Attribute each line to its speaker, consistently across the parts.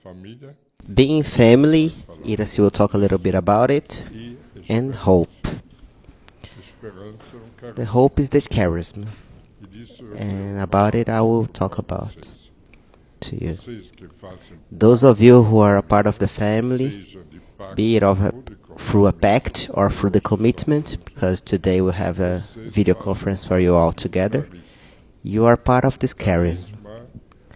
Speaker 1: Família
Speaker 2: Being family, Iracy will talk a little bit about it,
Speaker 1: e
Speaker 2: and
Speaker 1: esperança.
Speaker 2: hope.
Speaker 1: Esperança é
Speaker 2: The
Speaker 1: carisma.
Speaker 2: hope is the charisma,
Speaker 1: E disso eu
Speaker 2: and
Speaker 1: quero
Speaker 2: about
Speaker 1: falar
Speaker 2: it I
Speaker 1: um
Speaker 2: will
Speaker 1: pouco
Speaker 2: talk
Speaker 1: para
Speaker 2: about
Speaker 1: vocês.
Speaker 2: to you.
Speaker 1: Vocês que fazem
Speaker 2: Those of
Speaker 1: parte
Speaker 2: you
Speaker 1: da
Speaker 2: who are a part of
Speaker 1: família,
Speaker 2: the family,
Speaker 1: seja de pacto
Speaker 2: be it
Speaker 1: ou de
Speaker 2: through a
Speaker 1: compromisso,
Speaker 2: pact or through the
Speaker 1: hoje estão
Speaker 2: commitment,
Speaker 1: juntos.
Speaker 2: because today we have a
Speaker 1: Vocês
Speaker 2: video
Speaker 1: fazem
Speaker 2: conference for you
Speaker 1: parte
Speaker 2: all
Speaker 1: do
Speaker 2: together,
Speaker 1: carisma.
Speaker 2: you are part of this charisma.
Speaker 1: Carisma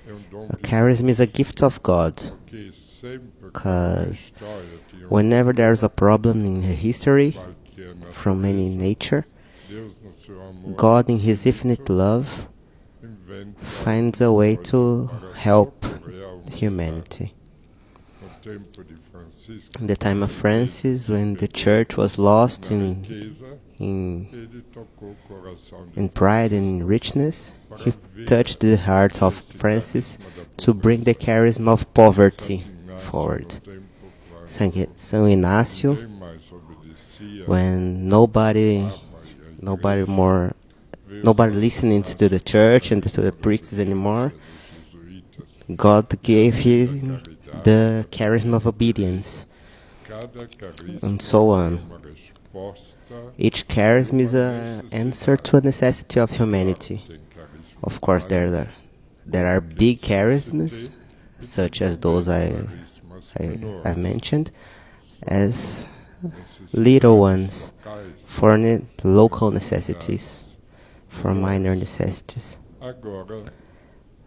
Speaker 1: é dom
Speaker 2: A
Speaker 1: de
Speaker 2: charisma is
Speaker 1: Deus,
Speaker 2: a gift of God,
Speaker 1: porque sempre quando na
Speaker 2: because
Speaker 1: história tinha
Speaker 2: whenever there's a
Speaker 1: problema,
Speaker 2: problem in history,
Speaker 1: qualquer
Speaker 2: from any
Speaker 1: natureza,
Speaker 2: nature,
Speaker 1: Deus no seu amor
Speaker 2: God in His infinite
Speaker 1: infinito
Speaker 2: love
Speaker 1: inventa
Speaker 2: finds a way
Speaker 1: coisas
Speaker 2: to
Speaker 1: para
Speaker 2: help
Speaker 1: socorrer a humanidade.
Speaker 2: humanity.
Speaker 1: No tempo de Francisco,
Speaker 2: In the time of
Speaker 1: quando a
Speaker 2: Francis,
Speaker 1: igreja
Speaker 2: when the
Speaker 1: se
Speaker 2: church was lost
Speaker 1: na
Speaker 2: in
Speaker 1: riqueza,
Speaker 2: in
Speaker 1: ele tocou o coração de
Speaker 2: in pride
Speaker 1: Francisco
Speaker 2: and richness,
Speaker 1: para
Speaker 2: he
Speaker 1: ver
Speaker 2: touched the heart of
Speaker 1: esse
Speaker 2: Francis
Speaker 1: carisma da
Speaker 2: to bring the
Speaker 1: pobreza.
Speaker 2: charism of
Speaker 1: Santo
Speaker 2: poverty
Speaker 1: Inácio,
Speaker 2: forward.
Speaker 1: no tempo
Speaker 2: São Inácio,
Speaker 1: ninguém mais obedecia
Speaker 2: when
Speaker 1: ao
Speaker 2: nobody,
Speaker 1: Papa e à
Speaker 2: nobody
Speaker 1: igreja,
Speaker 2: more,
Speaker 1: veio
Speaker 2: nobody
Speaker 1: Santo
Speaker 2: listening to
Speaker 1: Inácio
Speaker 2: the
Speaker 1: com
Speaker 2: church and to the
Speaker 1: carisma da
Speaker 2: priests anymore,
Speaker 1: obediência dos jesuítas
Speaker 2: God
Speaker 1: e
Speaker 2: gave
Speaker 1: também da
Speaker 2: him
Speaker 1: caridade,
Speaker 2: the
Speaker 1: da
Speaker 2: charism of
Speaker 1: benevolência.
Speaker 2: obedience,
Speaker 1: Cada
Speaker 2: and
Speaker 1: carisma
Speaker 2: so
Speaker 1: é
Speaker 2: on.
Speaker 1: uma resposta
Speaker 2: Each
Speaker 1: de
Speaker 2: charism
Speaker 1: uma
Speaker 2: is an answer to a
Speaker 1: necessidade.
Speaker 2: necessity of
Speaker 1: Claro,
Speaker 2: humanity.
Speaker 1: tem carismas
Speaker 2: Of course,
Speaker 1: maiores,
Speaker 2: there
Speaker 1: como
Speaker 2: are
Speaker 1: aqueles
Speaker 2: big
Speaker 1: que eu
Speaker 2: charisms,
Speaker 1: citei, e tem
Speaker 2: such as
Speaker 1: também
Speaker 2: those
Speaker 1: carismas
Speaker 2: I
Speaker 1: menores.
Speaker 2: mentioned,
Speaker 1: São
Speaker 2: as little
Speaker 1: necessidades
Speaker 2: ones
Speaker 1: locais,
Speaker 2: for local necessities,
Speaker 1: necessidades
Speaker 2: for minor
Speaker 1: menores.
Speaker 2: necessities.
Speaker 1: Agora,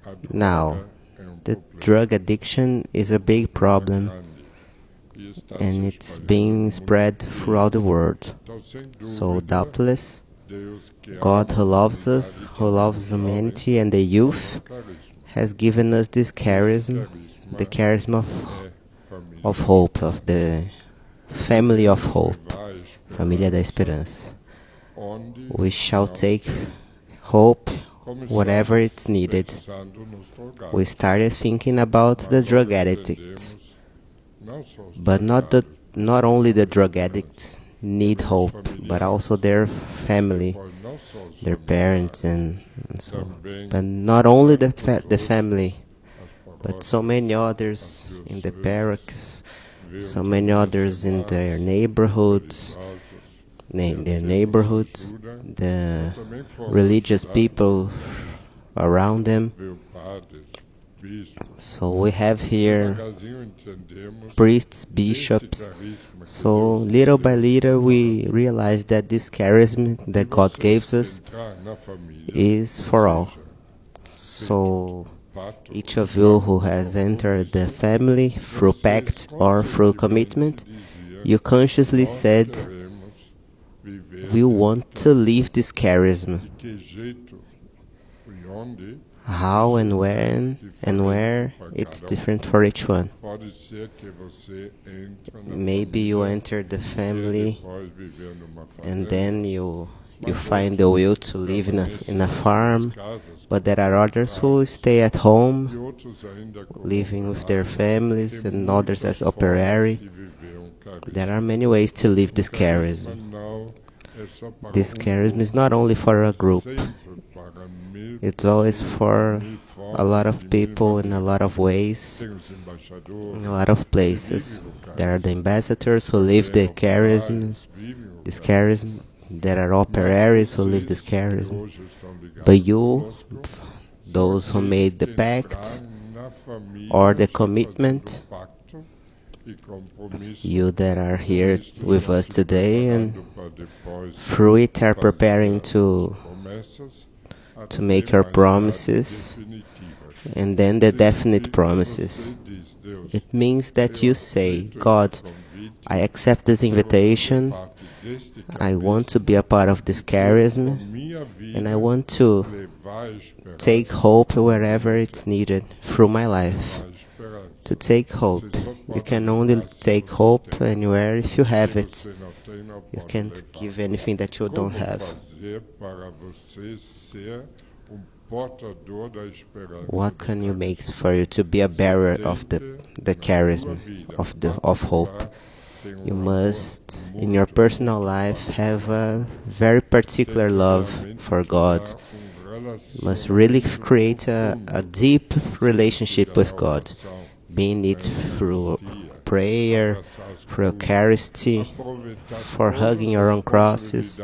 Speaker 1: a
Speaker 2: Now,
Speaker 1: droga é
Speaker 2: the
Speaker 1: problema,
Speaker 2: drug addiction is a big problem,
Speaker 1: grande e está
Speaker 2: and
Speaker 1: se
Speaker 2: it's
Speaker 1: espalhando
Speaker 2: being
Speaker 1: no mundo
Speaker 2: spread
Speaker 1: inteiro.
Speaker 2: throughout the world.
Speaker 1: Então, sem
Speaker 2: So,
Speaker 1: dúvida,
Speaker 2: doubtless,
Speaker 1: Deus que
Speaker 2: God
Speaker 1: ama
Speaker 2: who
Speaker 1: a
Speaker 2: loves us,
Speaker 1: humanidade e
Speaker 2: who
Speaker 1: também
Speaker 2: loves
Speaker 1: os jovens,
Speaker 2: humanity and the
Speaker 1: dá-nos
Speaker 2: youth,
Speaker 1: carisma.
Speaker 2: has given us this
Speaker 1: Esse
Speaker 2: charism, the charism
Speaker 1: é família.
Speaker 2: of hope, of the family of
Speaker 1: Devemos
Speaker 2: hope,
Speaker 1: levar a
Speaker 2: Família da
Speaker 1: esperança
Speaker 2: Esperança.
Speaker 1: onde
Speaker 2: We shall
Speaker 1: não
Speaker 2: take
Speaker 1: tem.
Speaker 2: hope whatever
Speaker 1: Começamos
Speaker 2: it's needed.
Speaker 1: pensando nos drogados.
Speaker 2: We started thinking about the
Speaker 1: Agora
Speaker 2: drug addicts,
Speaker 1: entendemos não só os
Speaker 2: but
Speaker 1: drogados
Speaker 2: not only the
Speaker 1: precisam de
Speaker 2: drug
Speaker 1: esperança,
Speaker 2: addicts need
Speaker 1: também os
Speaker 2: hope, but
Speaker 1: familiares.
Speaker 2: also their family,
Speaker 1: Depois, não só os
Speaker 2: their parents,
Speaker 1: familiares,
Speaker 2: and so on.
Speaker 1: também
Speaker 2: But not only the
Speaker 1: tantos
Speaker 2: family,
Speaker 1: outros,
Speaker 2: but
Speaker 1: as
Speaker 2: so many
Speaker 1: paróquias,
Speaker 2: others
Speaker 1: as
Speaker 2: in the
Speaker 1: dioceses,
Speaker 2: barracks,
Speaker 1: viam
Speaker 2: so many
Speaker 1: também os
Speaker 2: others in their
Speaker 1: demais,
Speaker 2: neighborhoods,
Speaker 1: religiosos, e a Deus
Speaker 2: neighborhoods,
Speaker 1: ajuda,
Speaker 2: the
Speaker 1: mas também foram
Speaker 2: religious
Speaker 1: ajudados,
Speaker 2: people around them.
Speaker 1: viu padres, bispos.
Speaker 2: So we have here
Speaker 1: Devagarzinho entendemos
Speaker 2: priests,
Speaker 1: este
Speaker 2: bishops.
Speaker 1: carisma que
Speaker 2: So
Speaker 1: Deus
Speaker 2: little
Speaker 1: nos
Speaker 2: by
Speaker 1: deu
Speaker 2: little we
Speaker 1: para
Speaker 2: realize that this charism
Speaker 1: e
Speaker 2: that God
Speaker 1: vocês
Speaker 2: gives
Speaker 1: que
Speaker 2: us
Speaker 1: entrar na família,
Speaker 2: is
Speaker 1: ou
Speaker 2: for all.
Speaker 1: seja,
Speaker 2: So
Speaker 1: pacto
Speaker 2: each
Speaker 1: ou
Speaker 2: of you who
Speaker 1: pacto,
Speaker 2: has entered the
Speaker 1: compromisso,
Speaker 2: family through
Speaker 1: vocês
Speaker 2: pact or through
Speaker 1: conscientemente
Speaker 2: commitment,
Speaker 1: diziam,
Speaker 2: you consciously
Speaker 1: nós
Speaker 2: said,
Speaker 1: queremos viver
Speaker 2: we want
Speaker 1: desse
Speaker 2: to
Speaker 1: carisma.
Speaker 2: live this charism.
Speaker 1: De que jeito e onde
Speaker 2: How and
Speaker 1: isso
Speaker 2: when
Speaker 1: é
Speaker 2: and
Speaker 1: diferente
Speaker 2: where,
Speaker 1: para
Speaker 2: it's
Speaker 1: cada
Speaker 2: different for each one.
Speaker 1: Pode ser que você entra na
Speaker 2: Maybe you
Speaker 1: família
Speaker 2: enter the
Speaker 1: e
Speaker 2: family
Speaker 1: depois viver numa
Speaker 2: and
Speaker 1: fazenda,
Speaker 2: then you
Speaker 1: mas
Speaker 2: find the
Speaker 1: outros
Speaker 2: will to live in a
Speaker 1: permanecem nas
Speaker 2: farm,
Speaker 1: suas casas
Speaker 2: but
Speaker 1: como
Speaker 2: there are others who
Speaker 1: voluntários
Speaker 2: stay at
Speaker 1: e
Speaker 2: home
Speaker 1: outros ainda como
Speaker 2: living with their
Speaker 1: operários
Speaker 2: families
Speaker 1: e
Speaker 2: and others
Speaker 1: muitas
Speaker 2: as operary.
Speaker 1: formas de viver carisma.
Speaker 2: There are many ways to live this
Speaker 1: Carisma
Speaker 2: charism.
Speaker 1: não é só para
Speaker 2: This charism
Speaker 1: grupo,
Speaker 2: is not only for a group,
Speaker 1: sempre para mil
Speaker 2: it's always
Speaker 1: pessoas,
Speaker 2: for
Speaker 1: mil
Speaker 2: a lot
Speaker 1: formas,
Speaker 2: of
Speaker 1: de mil
Speaker 2: people in a lot
Speaker 1: maneiras.
Speaker 2: of ways,
Speaker 1: Tem os embaixadores
Speaker 2: in a lot of
Speaker 1: que
Speaker 2: places.
Speaker 1: vivem o
Speaker 2: There are the
Speaker 1: carisma,
Speaker 2: ambassadors who live the
Speaker 1: também
Speaker 2: charisms,
Speaker 1: operários vivem o
Speaker 2: this
Speaker 1: carisma.
Speaker 2: charism. There are
Speaker 1: Mas
Speaker 2: operaries who live this
Speaker 1: vocês que
Speaker 2: charism.
Speaker 1: hoje estão ligados
Speaker 2: But you,
Speaker 1: conosco, são
Speaker 2: those who
Speaker 1: aqueles
Speaker 2: made the
Speaker 1: que
Speaker 2: pact
Speaker 1: entraram na família
Speaker 2: or the
Speaker 1: já fazendo
Speaker 2: commitment,
Speaker 1: pacto e compromisso,
Speaker 2: you that are
Speaker 1: com
Speaker 2: here
Speaker 1: isto
Speaker 2: with
Speaker 1: já
Speaker 2: us
Speaker 1: se
Speaker 2: today, and
Speaker 1: preparando para depois
Speaker 2: through it are
Speaker 1: fazer
Speaker 2: preparing
Speaker 1: as promessas
Speaker 2: to
Speaker 1: até
Speaker 2: make your
Speaker 1: mais tarde
Speaker 2: promises,
Speaker 1: definitivas.
Speaker 2: and then the definite
Speaker 1: Significa
Speaker 2: promises.
Speaker 1: você diz, Deus,
Speaker 2: It means that
Speaker 1: eu
Speaker 2: you say,
Speaker 1: aceito
Speaker 2: God,
Speaker 1: este convite,
Speaker 2: I accept this
Speaker 1: quero fazer
Speaker 2: invitation,
Speaker 1: parte deste
Speaker 2: I want to
Speaker 1: carisma
Speaker 2: be a part of this
Speaker 1: e quero com
Speaker 2: charism,
Speaker 1: minha vida
Speaker 2: and I want to
Speaker 1: levar a esperança,
Speaker 2: take hope wherever it's needed through my life.
Speaker 1: levar a esperança.
Speaker 2: To take hope.
Speaker 1: Você só
Speaker 2: You
Speaker 1: pode
Speaker 2: can only
Speaker 1: levar se
Speaker 2: take
Speaker 1: você
Speaker 2: hope
Speaker 1: tem.
Speaker 2: anywhere if you
Speaker 1: Se
Speaker 2: have it.
Speaker 1: você não tem, não
Speaker 2: You
Speaker 1: pode
Speaker 2: can't
Speaker 1: levar.
Speaker 2: give anything that you don't
Speaker 1: Como
Speaker 2: have.
Speaker 1: fazer para você ser portador da esperança
Speaker 2: What
Speaker 1: do
Speaker 2: can you make
Speaker 1: carisma?
Speaker 2: for you to be a bearer of
Speaker 1: Tem
Speaker 2: the
Speaker 1: que, na
Speaker 2: charism,
Speaker 1: tua vida
Speaker 2: of hope?
Speaker 1: particular, ter
Speaker 2: You
Speaker 1: amor
Speaker 2: must, in
Speaker 1: muito,
Speaker 2: your personal
Speaker 1: muito
Speaker 2: life, have
Speaker 1: particular.
Speaker 2: a very
Speaker 1: Tem
Speaker 2: particular
Speaker 1: que
Speaker 2: love
Speaker 1: realmente
Speaker 2: for God.
Speaker 1: criar
Speaker 2: You must really
Speaker 1: relacionamento
Speaker 2: create a
Speaker 1: profundo
Speaker 2: deep
Speaker 1: com esse tipo
Speaker 2: relationship
Speaker 1: de
Speaker 2: with God.
Speaker 1: adoração.
Speaker 2: being it through prayer, through Eucharisty, for hugging your own crosses.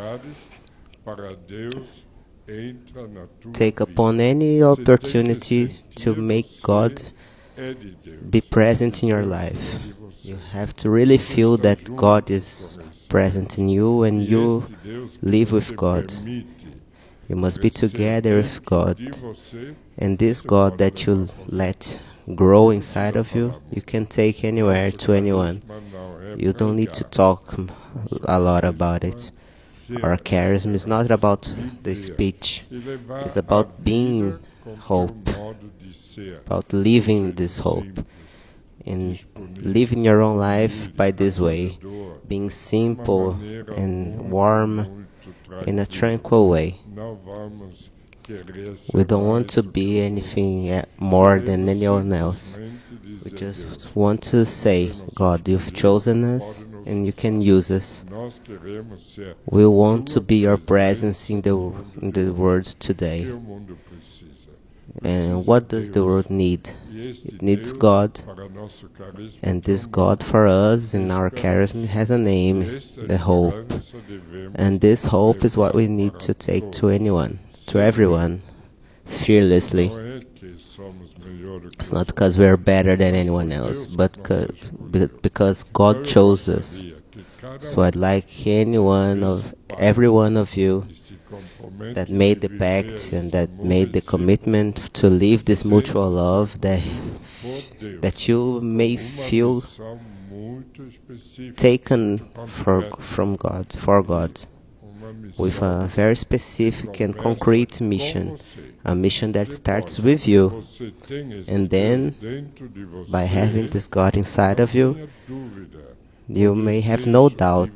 Speaker 2: Take upon any opportunity to make God be present in your life. You have to really feel that God is present in you and you live with God. You must be together with God. And this God that you let grow inside of you, you can take anywhere to anyone. You don't need to talk a lot about it. Our charisma is not about the speech. It's about being hope, about living this hope, and living your own life by this way, being simple and warm in a tranquil way. We don't want to be anything more than anyone else. We just want to say, God, you've chosen us and you can use us. We want to be your presence in the world today. And what does the world need? It needs God. And this God for us in our charisma has a name, the hope. And this hope is what we need to take to anyone, to everyone, fearlessly. It's not because we're better than anyone else, but because God chose us. So I'd like every one of you that made the pact and that made the commitment to live this mutual love, that you may feel taken from God, for God, with a very specific and concrete mission, a mission that starts with you, and then by having this God inside of you, you may have no doubt.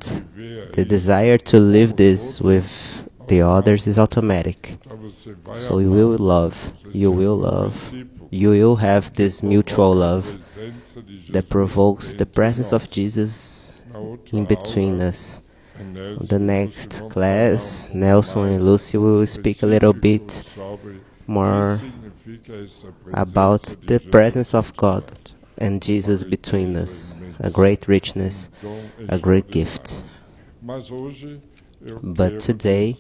Speaker 2: The desire to live this with the others is automatic. So you will love, you will have this mutual love that provokes the presence of Jesus in between us. The next class, Nelson and Lucy will speak a little bit more about the presence of God and Jesus between us, a great richness, a great gift. But today,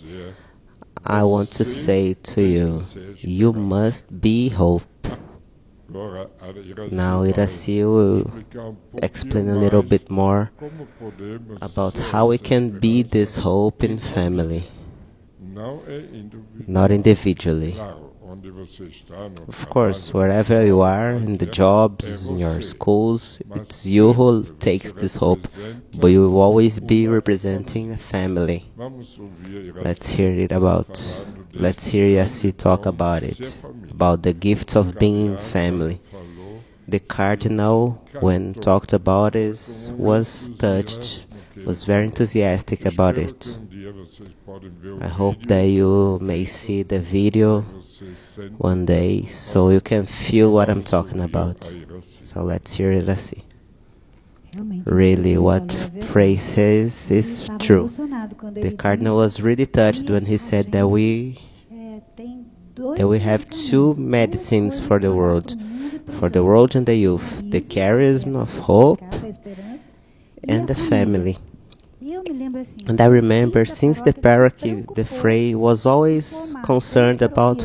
Speaker 2: I want to say to you, you must be hope. Now Iraci will explain a little bit more about how we can be this hope in family, not individually. Of course, wherever you are, in the jobs, in your schools, it's you who takes this hope, but you will always be representing a family. Let's hear Yassi talk about it, about the gift of being family. The cardinal, when talked about it, was touched, was very enthusiastic about it. I hope that you may see the video one day so you can feel what I'm talking about. So let's hear it, Yassi. Really, what Frey says is true. The cardinal was really touched when he said that we have two medicines for the world and the youth, the charisma of hope and the family. And I remember since the parochial, the Frey was always concerned about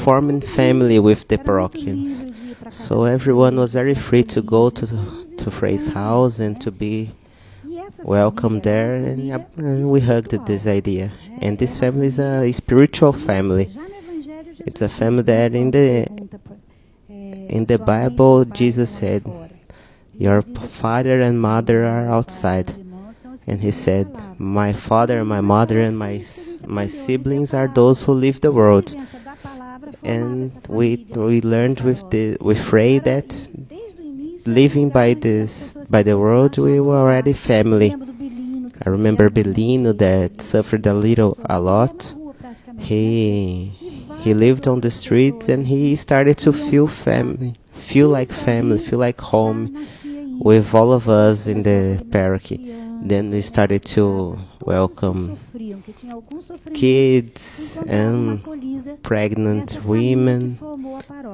Speaker 2: forming family with the parochians. So everyone was very free to go to Frey's house and to be welcome there, and we hugged this idea. And this family is a spiritual family. It's a family that in the Bible Jesus said, your father and mother are outside. And he said, my father and my mother and my siblings are those who live the world. And we learned with Frey that living by the world, we were already family. I remember Belino that suffered a lot. He lived on the streets and he started to feel like family, feel like home with all of us in the parochial. Then we started to welcome kids and pregnant women,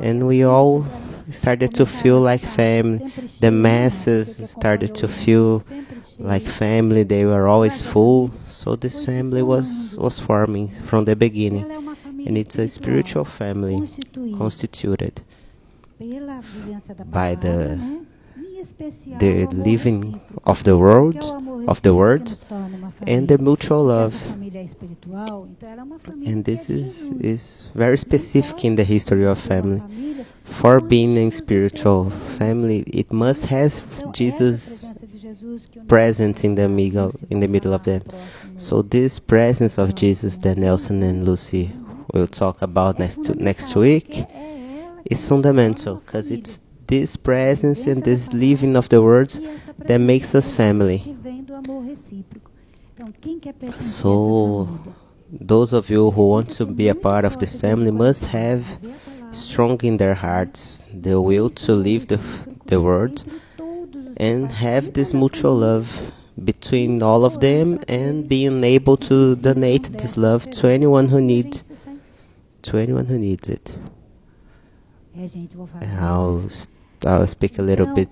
Speaker 2: and we all started to feel like family. The masses started to feel like family. They were always full. So this family was forming from the beginning, and it's a spiritual family constituted by the living of the world, and the mutual love. And this is very specific in the history of family. For being a spiritual family, it must have Jesus present in the middle of them. So this presence of Jesus that Nelson and Lucy will talk about next week is fundamental, because it's this presence and this living of the words that makes us family. So those of you who want to be a part of this family must have strong in their hearts the will to live the word and have this mutual love between all of them, and being able to donate this love to anyone who needs it. I'll speak a little bit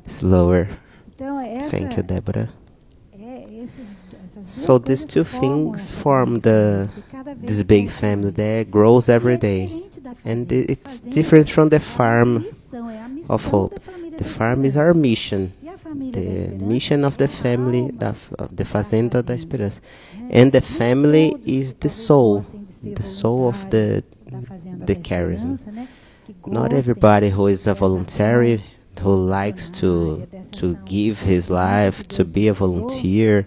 Speaker 2: slower. Thank you, Deborah. So these two things form this big family that grows every day, and it's different from the farm of hope. The farm is our mission, the mission of the family, of the Fazenda da Esperança, and the family is the soul of the charism. Not everybody who is a voluntary, who likes to give his life, to be a volunteer,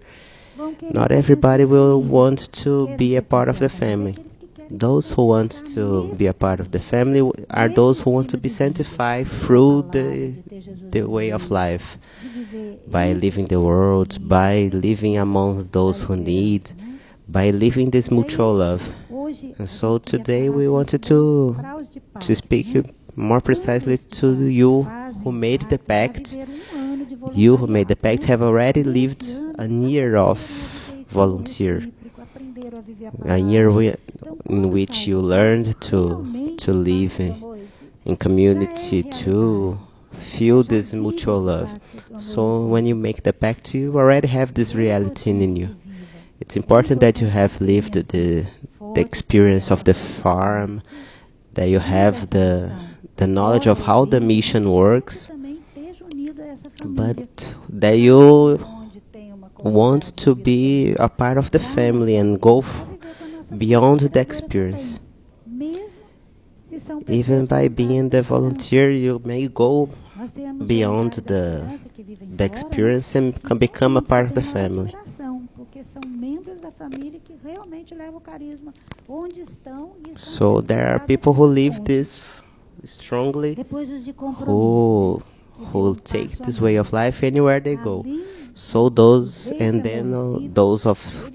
Speaker 2: not everybody will want to be a part of the family. Those who want to be a part of the family are those who want to be sanctified through the way of life, by living the world, by living among those who need, by living this mutual love. And so today we wanted to speak more precisely to you who made the pact. You who made the pact have already lived a year of volunteer, a year in which you learned to live in community, to feel this mutual love. So when you make the pact, you already have this reality in you. It's important that you have lived the experience of the farm, that you have the knowledge of how the mission works, but that you want to be a part of the family and go beyond the experience. Even by being the volunteer, you may go beyond the experience and can become a part of the family. So there are people who live this strongly, who take this way of life anywhere they go. So those of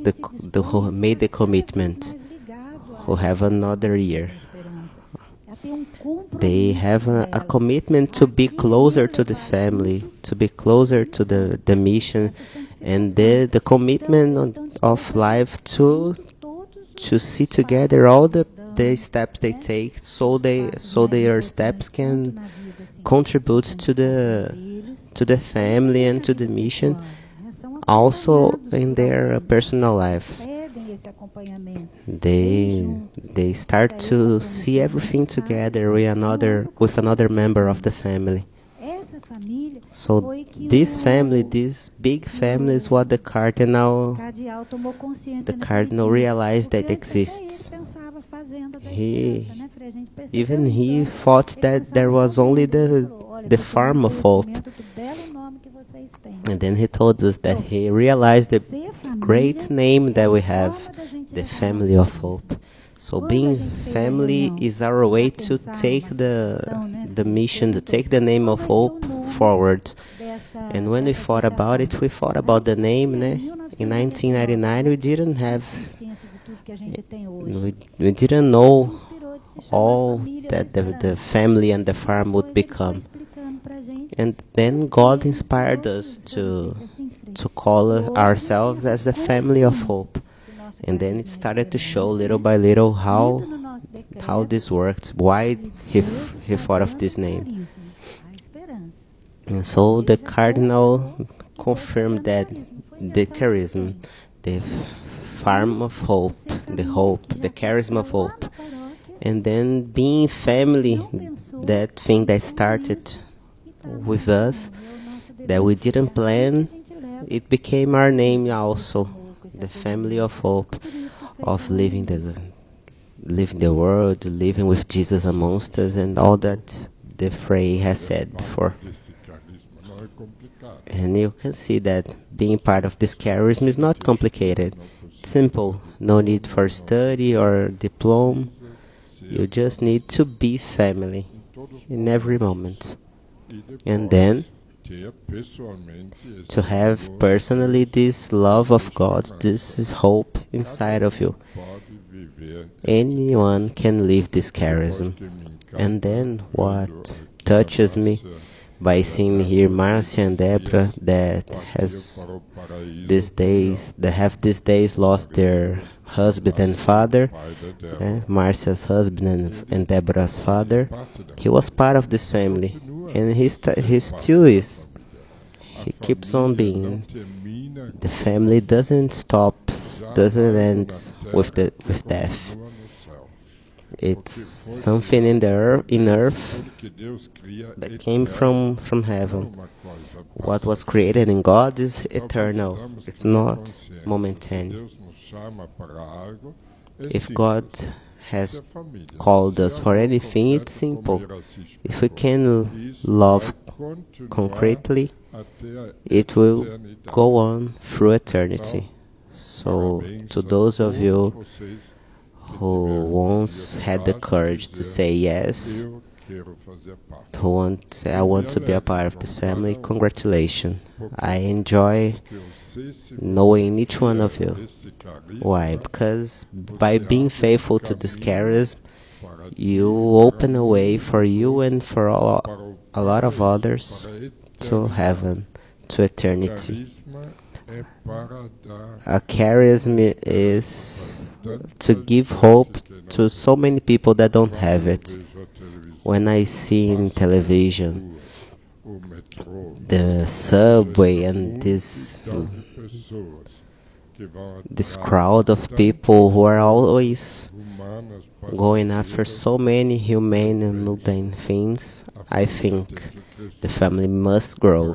Speaker 2: the who made the commitment, who have another year, they have a commitment to be closer to the family, to be closer to the mission, and the commitment of life to see together all the steps they take, so their steps can contribute to the family and to the mission, also in their personal lives. They start to see everything together with another member of the family. So this family, this big family, is what the cardinal realized that exists. He thought that there was only the farm of hope, and then he told us that he realized the great name that we have, the family of hope. So being family is our way to take the mission, to take the name of hope forward. And when we thought about it, we thought about the name. In 1999, we didn't know all that the family and the farm would become. And then God inspired us to to call ourselves as the family of hope. And then it started to show little by little how this worked, why he thought of this name. And so the cardinal confirmed that the charism, the farm of hope, the charism of hope. And then being family, that thing that started with us, that we didn't plan, it became our name also. The family of hope, of living the world, living with Jesus amongst us, and all that the Frei has said before. And you can see that being part of this charisma is not complicated. It's simple. No need for study or diploma. You just need to be family in every moment. And then to have personally this love of God, this is hope inside of you. Anyone can live this charism. And then what touches me by seeing here Marcia and Deborah that have these days lost their husband and father, Marcia's husband and Deborah's father. He was part of this family, and he still is. He keeps on being. The family doesn't stop, doesn't end with death. It's something in earth that came from heaven. What was created in God is eternal. It's not momentary. If God has called us for anything, it's simple. If we can love concretely, it will go on through eternity. So, to those of you who once had the courage to say yes, I want to be a part of this family, congratulations. I enjoy knowing each one of you. Why? Because by being faithful to this charism, you open a way for you and for a lot of others to heaven, to eternity. A charism is to give hope to so many people that don't have it. When I see in television the subway and this crowd of people who are always going after so many humane and mundane things, I think the family must grow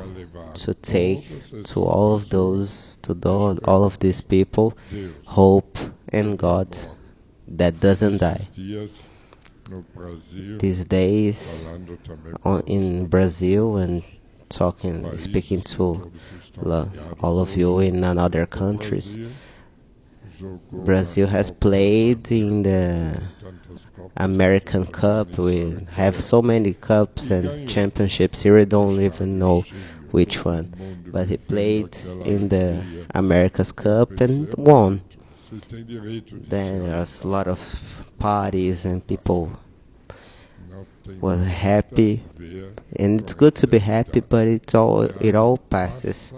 Speaker 2: to take to all of these people hope in God that doesn't die. These days in Brazil and speaking to all of you in other countries, Brazil has played in the American Cup. We have so many cups and championships here, we don't even know which one. But he played in the America's Cup and won. Then there's a lot of parties and people were happy. And it's good to be happy, but it all passes.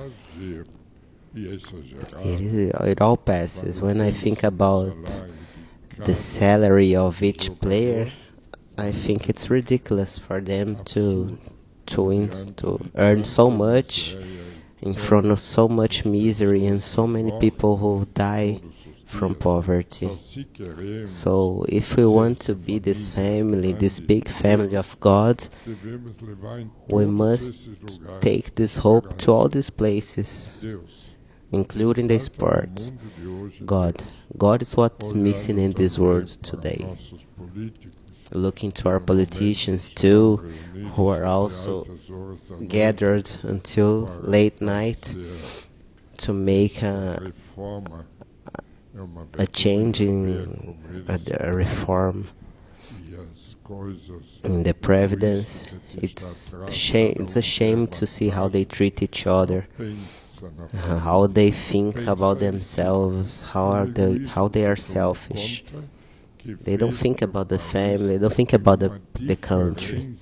Speaker 2: It all passes. When I think about the salary of each player, I think it's ridiculous for them to earn so much in front of so much misery and so many people who die from poverty. So if we want to be this family, this big family of God, we must take this hope to all these places, including the sports. God is what's missing in this world today. Looking to our politicians too, who are also gathered until late night to make a change in a reform in the previdence. It's a shame to see how they treat each other, how they think about themselves, how they are selfish. They don't think about the family, they don't think about the country.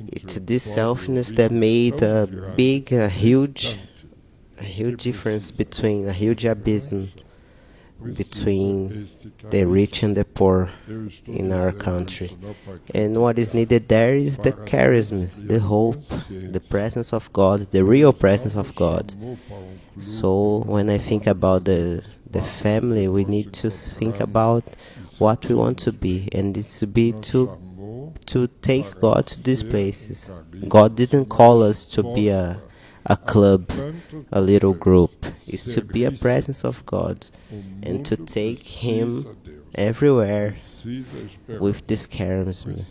Speaker 2: It's this selfishness that made a huge a huge difference between a huge abyss between the rich and the poor in our country. And what is needed there is the charisma, the hope, the presence of God, the real presence of God. So when I think about the family, we need to think about what we want to be, and it's to be to take God to these places. God didn't call us to be a club, a little group. It's to be a presence of God and to take Him everywhere with this charisma.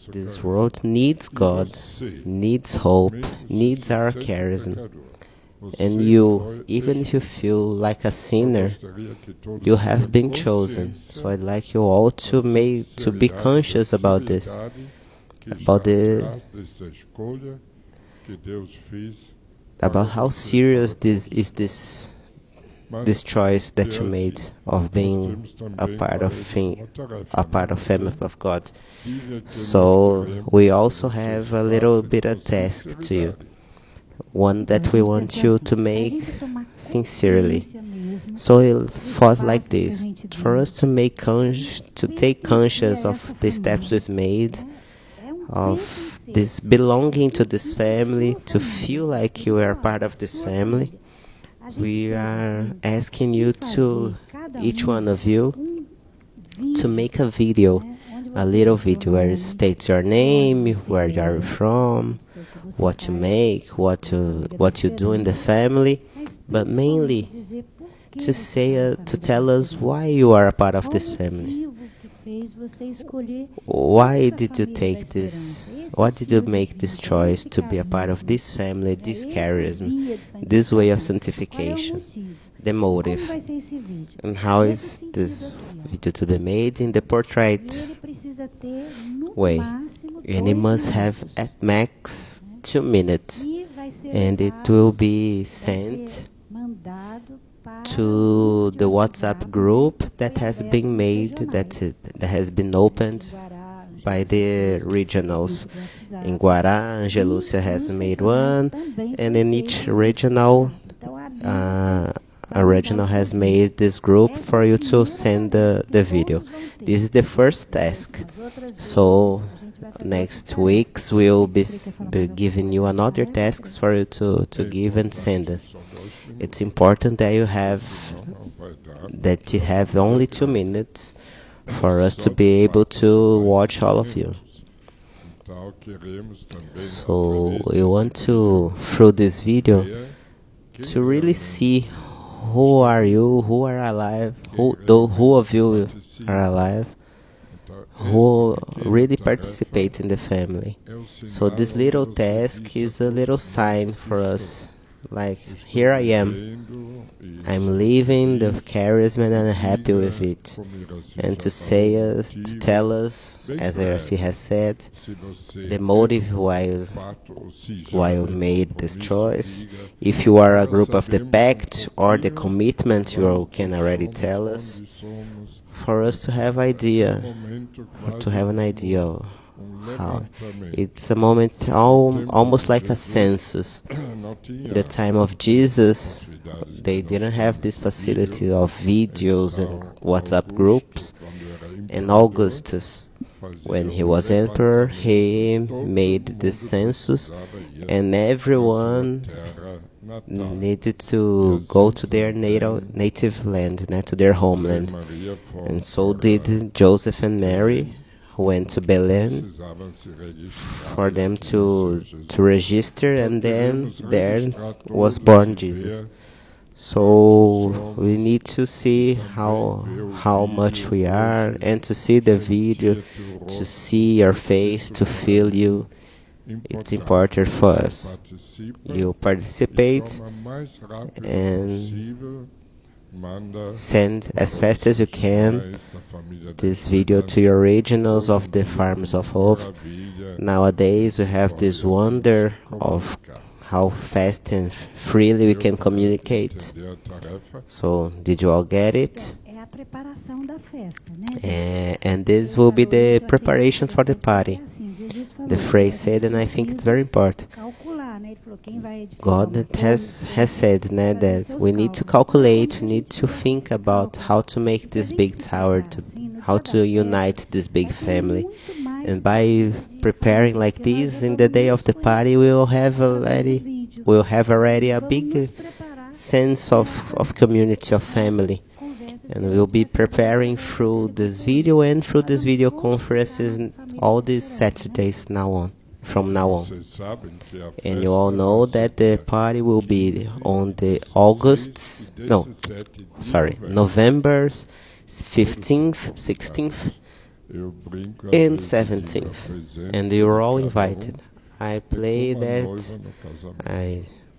Speaker 2: This world needs God, needs hope, needs our charisma. And you, even if you feel like a sinner, you have been chosen. So I'd like you all to be conscious about this, about how serious this choice that you made of being a part of family of God. So we also have a little bit of task to you, one that we want you to make sincerely. So it thought like this: for us to take conscious of the steps we've made, of this belonging to this family, to feel like you are part of this family. We are asking you to, each one of you, to make a video, a little video where it states your name, where you are from, what you make, what you do in the family, but mainly to tell us why you are a part of this family. Why did you take this? Why did you make this choice to be a part of this family, this charisma, this way of sanctification? The motive. And how is this video to be made? In the portrait way. And it must have at max 2 minutes. And it will be sent to the WhatsApp group that has been made, that has been opened by the regionals. In Guará, Angelucia has made one, and in each regional, a regional has made this group for you to send the video. This is the first task. So next weeks we'll be giving you another tasks for you to give and send us. It's important that you have only 2 minutes for us to be able to watch all of you. So we want to, through this video, to really see who are you, who are alive, who of you are alive, who really participate in the family. So this little task is a little sign for us, like, here I am, I'm living the charisma and I'm happy with it. And to tell us, as RC has said, the motive why you made this choice. If you are a group of the pact or the commitment, you can already tell us, for us to have an idea of how it's a moment almost like a census. In the time of Jesus, they didn't have this facility of videos and WhatsApp groups. And Augustus, when he was emperor, he made the census, and everyone needed to go to their native land, to their homeland. And so did Joseph and Mary, who went to Belen for them to register, and then there was born Jesus. So we need to see how much we are, and to see the video, to see your face, to feel you. It's important for us. You participate and send as fast as you can this video to your regionals of the Farms of Hope. Nowadays we have this wonder of how fast and freely we can communicate. So, did you all get it? And this will be the preparation for the party. The phrase said, and I think it's very important. God has said that we need to calculate, we need to think about how to make this big tower, how to unite this big family. And by preparing like this, in the day of the party, we will have already a big sense of community, of family. And we'll be preparing through this video and through this video conferences all these Saturdays from now on. And you all know that the party will be on the November 15th, 16th, and 17th. And you're all invited. I pray that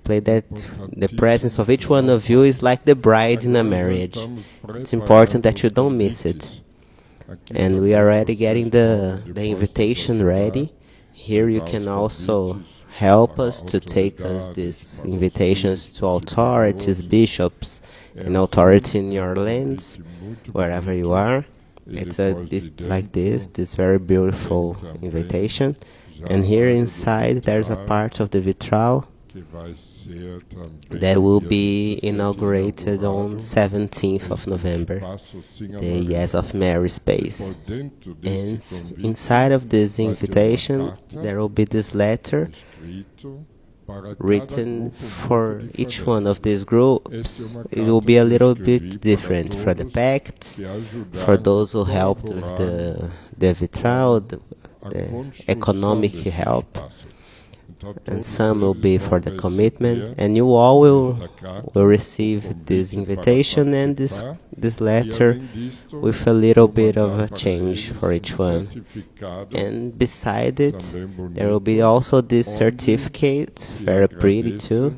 Speaker 2: the presence of each one of you is like the bride in a marriage. It's important that you don't miss it. And we are already getting the invitation ready. Here you can also help us to take us these invitations to authorities, bishops, and authority in your lands, wherever you are. It's this very beautiful invitation. And here inside there's a part of the vitral that will be inaugurated on 17th of November, the Yes of Mary space. And inside of this invitation, there will be this letter written for each one of these groups. It will be a little bit different for the pacts, for those who helped with the vitral, the economic help, and some will be for the commitment, and you all will receive this invitation and this letter with a little bit of a change for each one. And beside it, there will be also this certificate, very pretty too,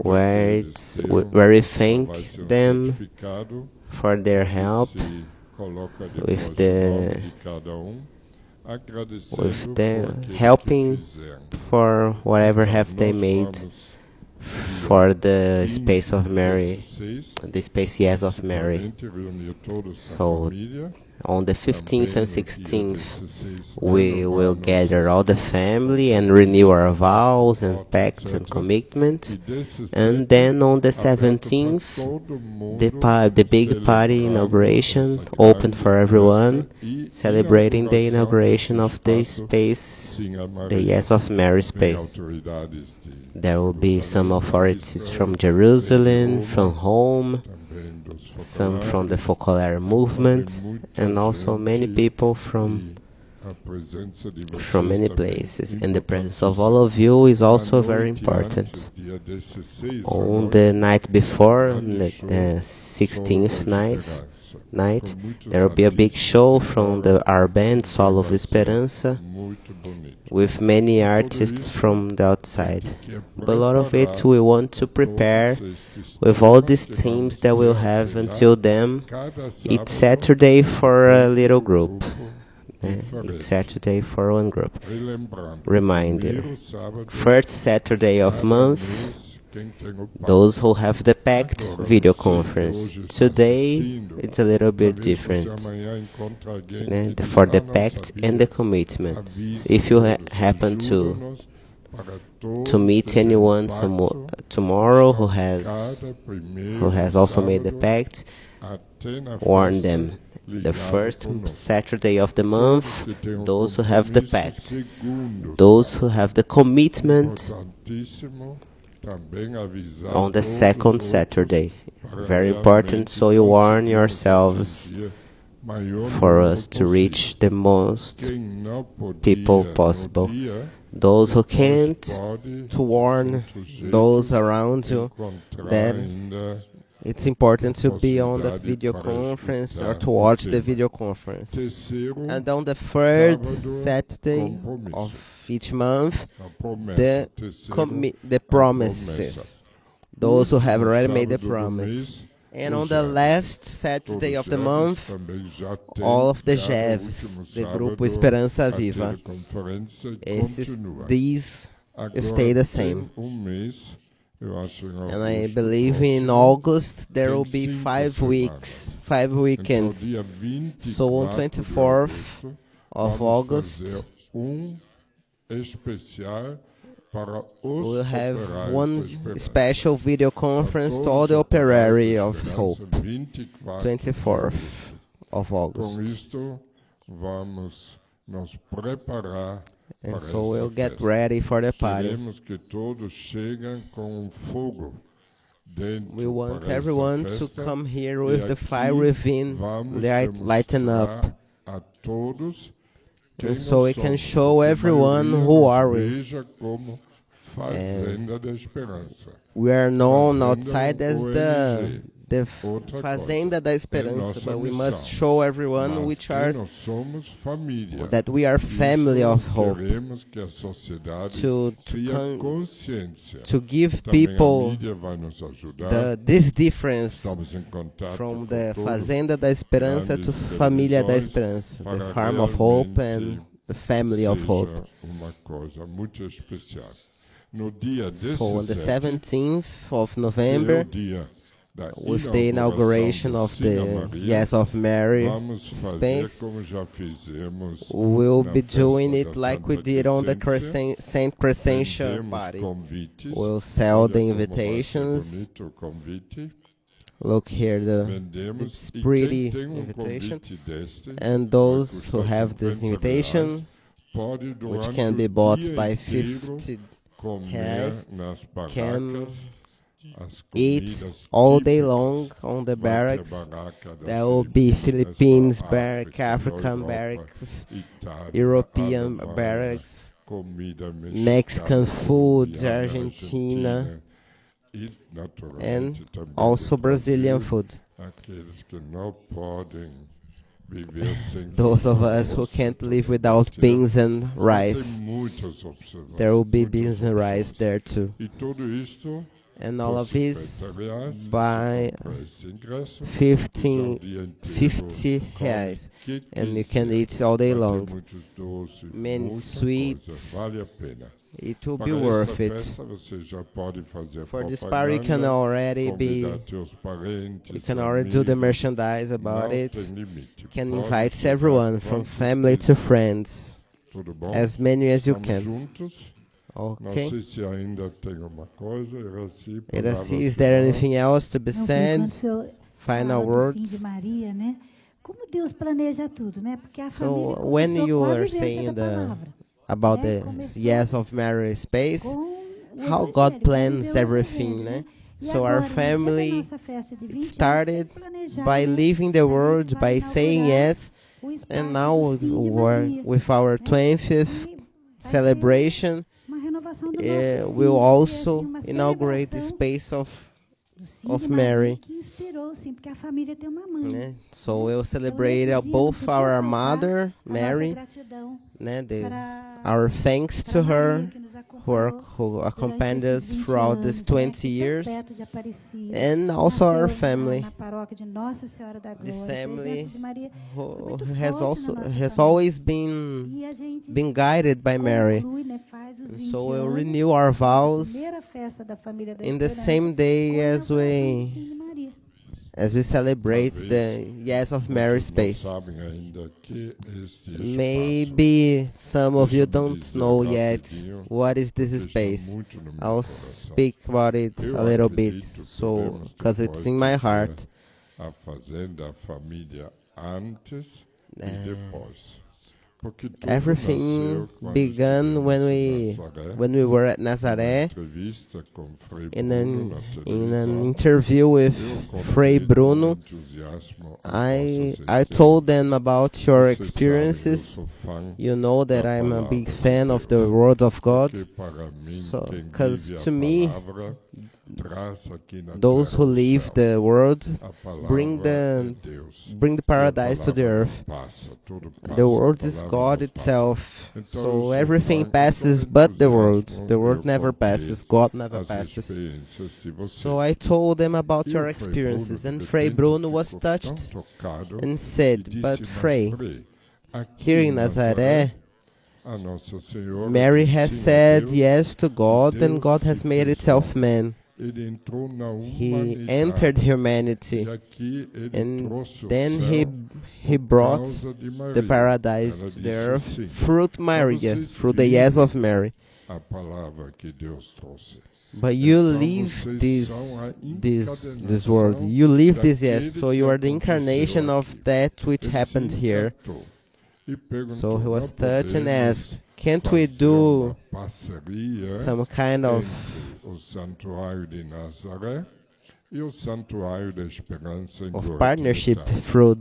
Speaker 2: where we thank them for their help with the helping for whatever have they made for the space of Mary, the space Yes of Mary. So on the 15th and 16th we will gather all the family and renew our vows and pacts and commitment, and then on the 17th the big party inauguration, open for everyone, celebrating the inauguration of the space, the Yes of Mary space. There will be some authorities from Jerusalem, from Rome, some from the Focolare movement, and also many people from many places. And the presence of all of you is also very important. On the night before, the 16th night, there will be a big show from our band, Solo of Esperança, with many artists from the outside. But a lot of it we want to prepare with all these teams that we'll have until then. It's Saturday for a little group. It's Saturday for one group. Reminder, first Saturday of month, those who have the pact, video conference. Today it's a little bit different for the pact and the commitment. If you happen to meet anyone tomorrow who has also made the pact, warn them. The first Saturday of the month, those who have the pact, those who have the commitment, on the second Saturday. Very important, so you warn yourselves for us to reach the most people possible. Those who can't, to warn those around you that it's important to be on the video conference or to watch the video conference. And on the third Saturday of each month, the promises. Those who have already made the promise. And on the last Saturday of the month, all of the GEVs, the Grupo Esperança Viva. These stay the same. And I believe in August there will be 5 weekends. So on 24th of August,
Speaker 1: para
Speaker 2: we'll
Speaker 1: os
Speaker 2: have
Speaker 1: operários da
Speaker 2: one
Speaker 1: esperança.
Speaker 2: special video
Speaker 1: A
Speaker 2: conference to
Speaker 1: todos
Speaker 2: all
Speaker 1: os
Speaker 2: the operary
Speaker 1: operários da
Speaker 2: of
Speaker 1: esperança,
Speaker 2: hope,
Speaker 1: 24
Speaker 2: 24th
Speaker 1: de agosto.
Speaker 2: of
Speaker 1: Com
Speaker 2: August.
Speaker 1: isto, vamos nos preparar
Speaker 2: And
Speaker 1: para
Speaker 2: so
Speaker 1: essa
Speaker 2: we'll get
Speaker 1: festa.
Speaker 2: ready for the party.
Speaker 1: Queremos que todos cheguem com um fogo dentro
Speaker 2: We want
Speaker 1: para esta
Speaker 2: everyone to
Speaker 1: festa.
Speaker 2: come here
Speaker 1: E
Speaker 2: with the
Speaker 1: aqui
Speaker 2: fire within,
Speaker 1: vamos
Speaker 2: lighten up.
Speaker 1: demonstrar a todos quem
Speaker 2: And so we
Speaker 1: nós
Speaker 2: can
Speaker 1: somos,
Speaker 2: show
Speaker 1: porque a
Speaker 2: everyone
Speaker 1: maioria
Speaker 2: who
Speaker 1: nos
Speaker 2: are we.
Speaker 1: veja como Fazenda da Esperança.
Speaker 2: We are known
Speaker 1: Fazenda
Speaker 2: outside as
Speaker 1: ONG.
Speaker 2: the
Speaker 1: Outra
Speaker 2: Fazenda
Speaker 1: coisa,
Speaker 2: da
Speaker 1: é
Speaker 2: Esperança,
Speaker 1: nossa
Speaker 2: but we
Speaker 1: missão.
Speaker 2: must show everyone
Speaker 1: Mas
Speaker 2: which
Speaker 1: quem
Speaker 2: are
Speaker 1: nós somos, família.
Speaker 2: that we are family
Speaker 1: Isso
Speaker 2: of hope.
Speaker 1: queremos que a sociedade
Speaker 2: To
Speaker 1: crie consciência.
Speaker 2: to give
Speaker 1: Também
Speaker 2: people
Speaker 1: a mídia vai nos ajudar.
Speaker 2: this difference
Speaker 1: Estamos em contato
Speaker 2: from
Speaker 1: com
Speaker 2: the
Speaker 1: todos
Speaker 2: Fazenda da Esperança to
Speaker 1: grandes
Speaker 2: Família da
Speaker 1: televisões
Speaker 2: Esperança,
Speaker 1: para
Speaker 2: the Farm of Hope
Speaker 1: realmente
Speaker 2: and the Family of Hope.
Speaker 1: seja uma coisa muito especial. No dia 17,
Speaker 2: So on the 17th of
Speaker 1: que é o
Speaker 2: November,
Speaker 1: dia da
Speaker 2: with the inauguration
Speaker 1: inauguração do
Speaker 2: of
Speaker 1: Sina
Speaker 2: the
Speaker 1: Maria,
Speaker 2: Yes of Mary
Speaker 1: vamos fazer
Speaker 2: space,
Speaker 1: como já fizemos
Speaker 2: we'll
Speaker 1: na
Speaker 2: be
Speaker 1: festa
Speaker 2: doing
Speaker 1: da
Speaker 2: it like we
Speaker 1: Santa
Speaker 2: did on the
Speaker 1: Crescência.
Speaker 2: Saint Crescentia
Speaker 1: Vendemos
Speaker 2: party.
Speaker 1: convites.
Speaker 2: We'll sell
Speaker 1: Olha
Speaker 2: the
Speaker 1: como vai ser
Speaker 2: invitations.
Speaker 1: bonito o convite.
Speaker 2: Look here,
Speaker 1: Vendemos
Speaker 2: it's
Speaker 1: e
Speaker 2: pretty
Speaker 1: quem tem
Speaker 2: invitation.
Speaker 1: convite deste
Speaker 2: And
Speaker 1: vai
Speaker 2: those who
Speaker 1: custar
Speaker 2: have this
Speaker 1: 50
Speaker 2: invitation,
Speaker 1: reais, pode
Speaker 2: which
Speaker 1: durante
Speaker 2: can be
Speaker 1: o
Speaker 2: bought
Speaker 1: dia
Speaker 2: by
Speaker 1: inteiro
Speaker 2: 50
Speaker 1: comer
Speaker 2: reais,
Speaker 1: nas
Speaker 2: can
Speaker 1: barracas as
Speaker 2: eat
Speaker 1: comidas
Speaker 2: all day
Speaker 1: típicas.
Speaker 2: long on the
Speaker 1: Vai ter
Speaker 2: barracks.
Speaker 1: barraca da
Speaker 2: There will be
Speaker 1: Filipinas,
Speaker 2: Philippines
Speaker 1: da
Speaker 2: barrack,
Speaker 1: África, da
Speaker 2: African
Speaker 1: Europa,
Speaker 2: barracks,
Speaker 1: Itália,
Speaker 2: European
Speaker 1: Alemanha,
Speaker 2: barracks,
Speaker 1: comida
Speaker 2: Mexican
Speaker 1: mexicana,
Speaker 2: food,
Speaker 1: colombiana,
Speaker 2: Argentina,
Speaker 1: argentina e
Speaker 2: and
Speaker 1: naturalmente também
Speaker 2: also
Speaker 1: do
Speaker 2: Brazilian
Speaker 1: Brasil,
Speaker 2: food.
Speaker 1: aqueles que não podem viver sem
Speaker 2: Those of
Speaker 1: feijão,
Speaker 2: us who
Speaker 1: arroz,
Speaker 2: can't live
Speaker 1: também
Speaker 2: without
Speaker 1: ter.
Speaker 2: beans and
Speaker 1: Então,
Speaker 2: rice.
Speaker 1: tem muitas opções.
Speaker 2: There will be
Speaker 1: muitas
Speaker 2: beans and rice
Speaker 1: opções.
Speaker 2: there too.
Speaker 1: E tudo isto
Speaker 2: And all
Speaker 1: por
Speaker 2: of this
Speaker 1: 50 reais,
Speaker 2: by
Speaker 1: você compra esse ingresso,
Speaker 2: 50
Speaker 1: e o dia inteiro
Speaker 2: 50
Speaker 1: come
Speaker 2: reais.
Speaker 1: o que
Speaker 2: And you
Speaker 1: quiser.
Speaker 2: can eat all day
Speaker 1: Vai ter
Speaker 2: long.
Speaker 1: muitos doces,
Speaker 2: Many
Speaker 1: muita
Speaker 2: sweets.
Speaker 1: coisa, vale a pena.
Speaker 2: It will be
Speaker 1: Para
Speaker 2: worth
Speaker 1: esta
Speaker 2: it.
Speaker 1: festa você já pode fazer
Speaker 2: For this party, you can
Speaker 1: propaganda,
Speaker 2: already
Speaker 1: convidar
Speaker 2: be,
Speaker 1: teus parentes,
Speaker 2: you can already do the
Speaker 1: amigos.
Speaker 2: merchandise about
Speaker 1: Não
Speaker 2: it.
Speaker 1: tem limite.
Speaker 2: You can
Speaker 1: Pode
Speaker 2: invite
Speaker 1: chegar
Speaker 2: everyone from
Speaker 1: quantos
Speaker 2: family to
Speaker 1: quiser.
Speaker 2: friends,
Speaker 1: Tudo bom?
Speaker 2: as many as you
Speaker 1: Estamos
Speaker 2: can.
Speaker 1: juntos. Não
Speaker 2: Okay.
Speaker 1: sei se ainda tem uma coisa. Iraci,
Speaker 2: Iraci, is there anything else to be
Speaker 3: Não,
Speaker 2: said?
Speaker 3: quando o senhor
Speaker 2: Final
Speaker 3: fala do sim
Speaker 2: words?
Speaker 3: de Maria, né? Como Deus planeja tudo, né? Porque a
Speaker 2: So
Speaker 3: família
Speaker 2: when
Speaker 3: começou
Speaker 2: you
Speaker 3: com a
Speaker 2: are
Speaker 3: vivência
Speaker 2: saying
Speaker 3: da
Speaker 2: the
Speaker 3: palavra,
Speaker 2: about
Speaker 3: né?
Speaker 2: the
Speaker 3: Começou
Speaker 2: Yes of Mary space,
Speaker 3: com o
Speaker 2: how
Speaker 3: evangelho,
Speaker 2: God
Speaker 3: para
Speaker 2: plans
Speaker 3: viver o
Speaker 2: everything,
Speaker 3: evangelho,
Speaker 2: né?
Speaker 3: E
Speaker 2: So
Speaker 3: agora,
Speaker 2: our
Speaker 3: no dia da
Speaker 2: family,
Speaker 3: nossa festa de 20
Speaker 2: it
Speaker 3: anos,
Speaker 2: started
Speaker 3: tem planejado,
Speaker 2: by
Speaker 3: né?
Speaker 2: living the
Speaker 3: A gente
Speaker 2: word,
Speaker 3: vai
Speaker 2: by saying
Speaker 3: inaugurar
Speaker 2: yes,
Speaker 3: o espaço
Speaker 2: and now
Speaker 3: do sim de
Speaker 2: we're
Speaker 3: Maria,
Speaker 2: with our
Speaker 3: né?
Speaker 2: 20th
Speaker 3: E vai
Speaker 2: celebration,
Speaker 3: ter uma renovação do nosso sim,
Speaker 2: we'll
Speaker 3: vai ter,
Speaker 2: also
Speaker 3: assim, uma
Speaker 2: inaugurate the
Speaker 3: celebração
Speaker 2: space of
Speaker 3: do sim
Speaker 2: of
Speaker 3: de Maria,
Speaker 2: Mary.
Speaker 3: que inspirou, sim, porque a família tem uma mãe.
Speaker 2: né? So we'll
Speaker 3: Então,
Speaker 2: celebrate
Speaker 3: nesse dia, não
Speaker 2: both
Speaker 3: podia
Speaker 2: our
Speaker 3: faltar
Speaker 2: mother,
Speaker 3: a nossa
Speaker 2: Mary,
Speaker 3: gratidão
Speaker 2: né?
Speaker 3: para
Speaker 2: Our thanks
Speaker 3: para
Speaker 2: to
Speaker 3: Maria,
Speaker 2: her
Speaker 3: que nos
Speaker 2: who accompanied
Speaker 3: durante
Speaker 2: us
Speaker 3: esses 20
Speaker 2: throughout these
Speaker 3: anos,
Speaker 2: 20
Speaker 3: aqui tão
Speaker 2: years,
Speaker 3: perto de Aparecida.
Speaker 2: and also our
Speaker 3: Nasceu
Speaker 2: family.
Speaker 3: na paróquia de Nossa Senhora da
Speaker 2: This
Speaker 3: Glória. A
Speaker 2: family
Speaker 3: presença de Maria foi
Speaker 2: who
Speaker 3: muito
Speaker 2: has
Speaker 3: forte
Speaker 2: also
Speaker 3: na nossa
Speaker 2: has
Speaker 3: família.
Speaker 2: always been
Speaker 3: E a gente
Speaker 2: guided by Mary.
Speaker 3: conclui, né, faz os 20
Speaker 2: So we'll
Speaker 3: anos,
Speaker 2: renew our
Speaker 3: a
Speaker 2: vows
Speaker 3: primeira festa da família da
Speaker 2: in the
Speaker 3: Esperança,
Speaker 2: same day
Speaker 3: com a
Speaker 2: as
Speaker 3: inauguração do
Speaker 2: we
Speaker 3: Sim de Maria.
Speaker 2: celebrate
Speaker 1: Talvez
Speaker 2: the Yes of Mary
Speaker 1: muitos não
Speaker 2: space.
Speaker 1: sabem ainda que este espaço,
Speaker 2: Maybe some of you
Speaker 1: deixa-me
Speaker 2: don't
Speaker 1: dizer
Speaker 2: know yet
Speaker 1: rapidinho,
Speaker 2: what is this
Speaker 1: porque está
Speaker 2: space.
Speaker 1: muito no meu
Speaker 2: I'll
Speaker 1: coração.
Speaker 2: speak about it
Speaker 1: Eu
Speaker 2: a little bit,
Speaker 1: acredito que
Speaker 2: so
Speaker 1: devemos
Speaker 2: because it's
Speaker 1: depois
Speaker 2: in my
Speaker 1: dizer
Speaker 2: heart.
Speaker 1: A fazenda, a família antes e depois. Porque tudo
Speaker 2: Everything
Speaker 1: nasceu quando
Speaker 2: began
Speaker 1: estivemos
Speaker 2: when
Speaker 1: em Nazaré,
Speaker 2: we were at
Speaker 1: numa
Speaker 2: Nazaré
Speaker 1: entrevista com Frei
Speaker 2: in
Speaker 1: Bruno
Speaker 2: an
Speaker 1: na
Speaker 2: in an
Speaker 1: televisão.
Speaker 2: interview with
Speaker 1: Eu
Speaker 2: Frei
Speaker 1: contei com
Speaker 2: Bruno.
Speaker 1: entusiasmo a
Speaker 2: I
Speaker 1: vossas
Speaker 2: told them about your
Speaker 1: Vocês sabem, eu
Speaker 2: experiences.
Speaker 1: sou fã
Speaker 2: You know that
Speaker 1: da
Speaker 2: I'm a
Speaker 1: palavra
Speaker 2: big
Speaker 1: de
Speaker 2: fan of the
Speaker 1: Deus,
Speaker 2: Word of God.
Speaker 1: porque para mim,
Speaker 2: So,
Speaker 1: quem
Speaker 2: 'cause
Speaker 1: vive a
Speaker 2: to me,
Speaker 1: palavra, traz aqui na
Speaker 2: those
Speaker 1: terra
Speaker 2: who
Speaker 1: o
Speaker 2: live
Speaker 1: céu.
Speaker 2: the Word
Speaker 1: A palavra
Speaker 2: bring
Speaker 1: é
Speaker 2: the
Speaker 1: Deus.
Speaker 2: bring the
Speaker 1: E a
Speaker 2: paradise to the
Speaker 1: palavra
Speaker 2: earth.
Speaker 1: não passa, tudo passa,
Speaker 2: The Word
Speaker 1: a
Speaker 2: is
Speaker 1: palavra
Speaker 2: God
Speaker 1: não
Speaker 2: itself.
Speaker 1: passa. Então, eu
Speaker 2: So
Speaker 1: sou
Speaker 2: everything
Speaker 1: fã, com
Speaker 2: passes
Speaker 1: todo
Speaker 2: but the Word.
Speaker 1: entusiasmo,
Speaker 2: The Word
Speaker 1: eu
Speaker 2: never
Speaker 1: contei
Speaker 2: passes. God never
Speaker 1: as
Speaker 2: passes.
Speaker 1: experiências de vocês.
Speaker 2: So I told them about
Speaker 1: E
Speaker 2: your
Speaker 1: o Frei
Speaker 2: experiences,
Speaker 1: Bruno,
Speaker 2: and
Speaker 1: de
Speaker 2: Frei
Speaker 1: repente,
Speaker 2: Bruno was
Speaker 1: ficou tão
Speaker 2: touched
Speaker 1: tocado
Speaker 2: and
Speaker 1: e
Speaker 2: said,
Speaker 1: disse,
Speaker 2: "But
Speaker 1: "Mas,
Speaker 2: Frei,
Speaker 1: Frei, aqui
Speaker 2: here in
Speaker 1: em
Speaker 2: Nazaré,
Speaker 1: a Nossa Senhora
Speaker 2: Mary
Speaker 1: disse
Speaker 2: has
Speaker 1: sim a
Speaker 2: said
Speaker 1: Deus,
Speaker 2: yes to God, and
Speaker 1: Deus
Speaker 2: God has
Speaker 1: se
Speaker 2: made
Speaker 1: fez
Speaker 2: itself
Speaker 1: homem.
Speaker 2: man.
Speaker 1: Ele entrou na
Speaker 2: He
Speaker 1: humanidade.
Speaker 2: entered humanity,
Speaker 1: E aqui ele
Speaker 2: and
Speaker 1: trouxe o
Speaker 2: then
Speaker 1: céu
Speaker 2: he
Speaker 1: por
Speaker 2: brought
Speaker 1: causa de Maria.
Speaker 2: the paradise
Speaker 1: Ela
Speaker 2: to the
Speaker 1: disse
Speaker 2: earth
Speaker 1: assim,
Speaker 2: through
Speaker 1: "Para
Speaker 2: Maria,
Speaker 1: vocês
Speaker 2: through the yes
Speaker 1: virem
Speaker 2: of Mary."
Speaker 1: a palavra que Deus trouxe.
Speaker 2: But you
Speaker 1: Então,
Speaker 2: live
Speaker 1: vocês são a
Speaker 2: this world. You live this, yes. So you are the
Speaker 1: daquele que
Speaker 2: incarnation
Speaker 1: aconteceu
Speaker 2: of
Speaker 1: aqui.
Speaker 2: that which
Speaker 1: Ele se
Speaker 2: happened here.
Speaker 1: encantou e perguntou,
Speaker 2: So he was
Speaker 1: "Nós
Speaker 2: touched and
Speaker 1: podemos
Speaker 2: asked, can't we
Speaker 1: fazer
Speaker 2: do
Speaker 1: uma parceria
Speaker 2: some kind of
Speaker 1: entre o santuário de Nazaré e o santuário da esperança em Gordo
Speaker 2: partnership
Speaker 1: Metal?"
Speaker 2: through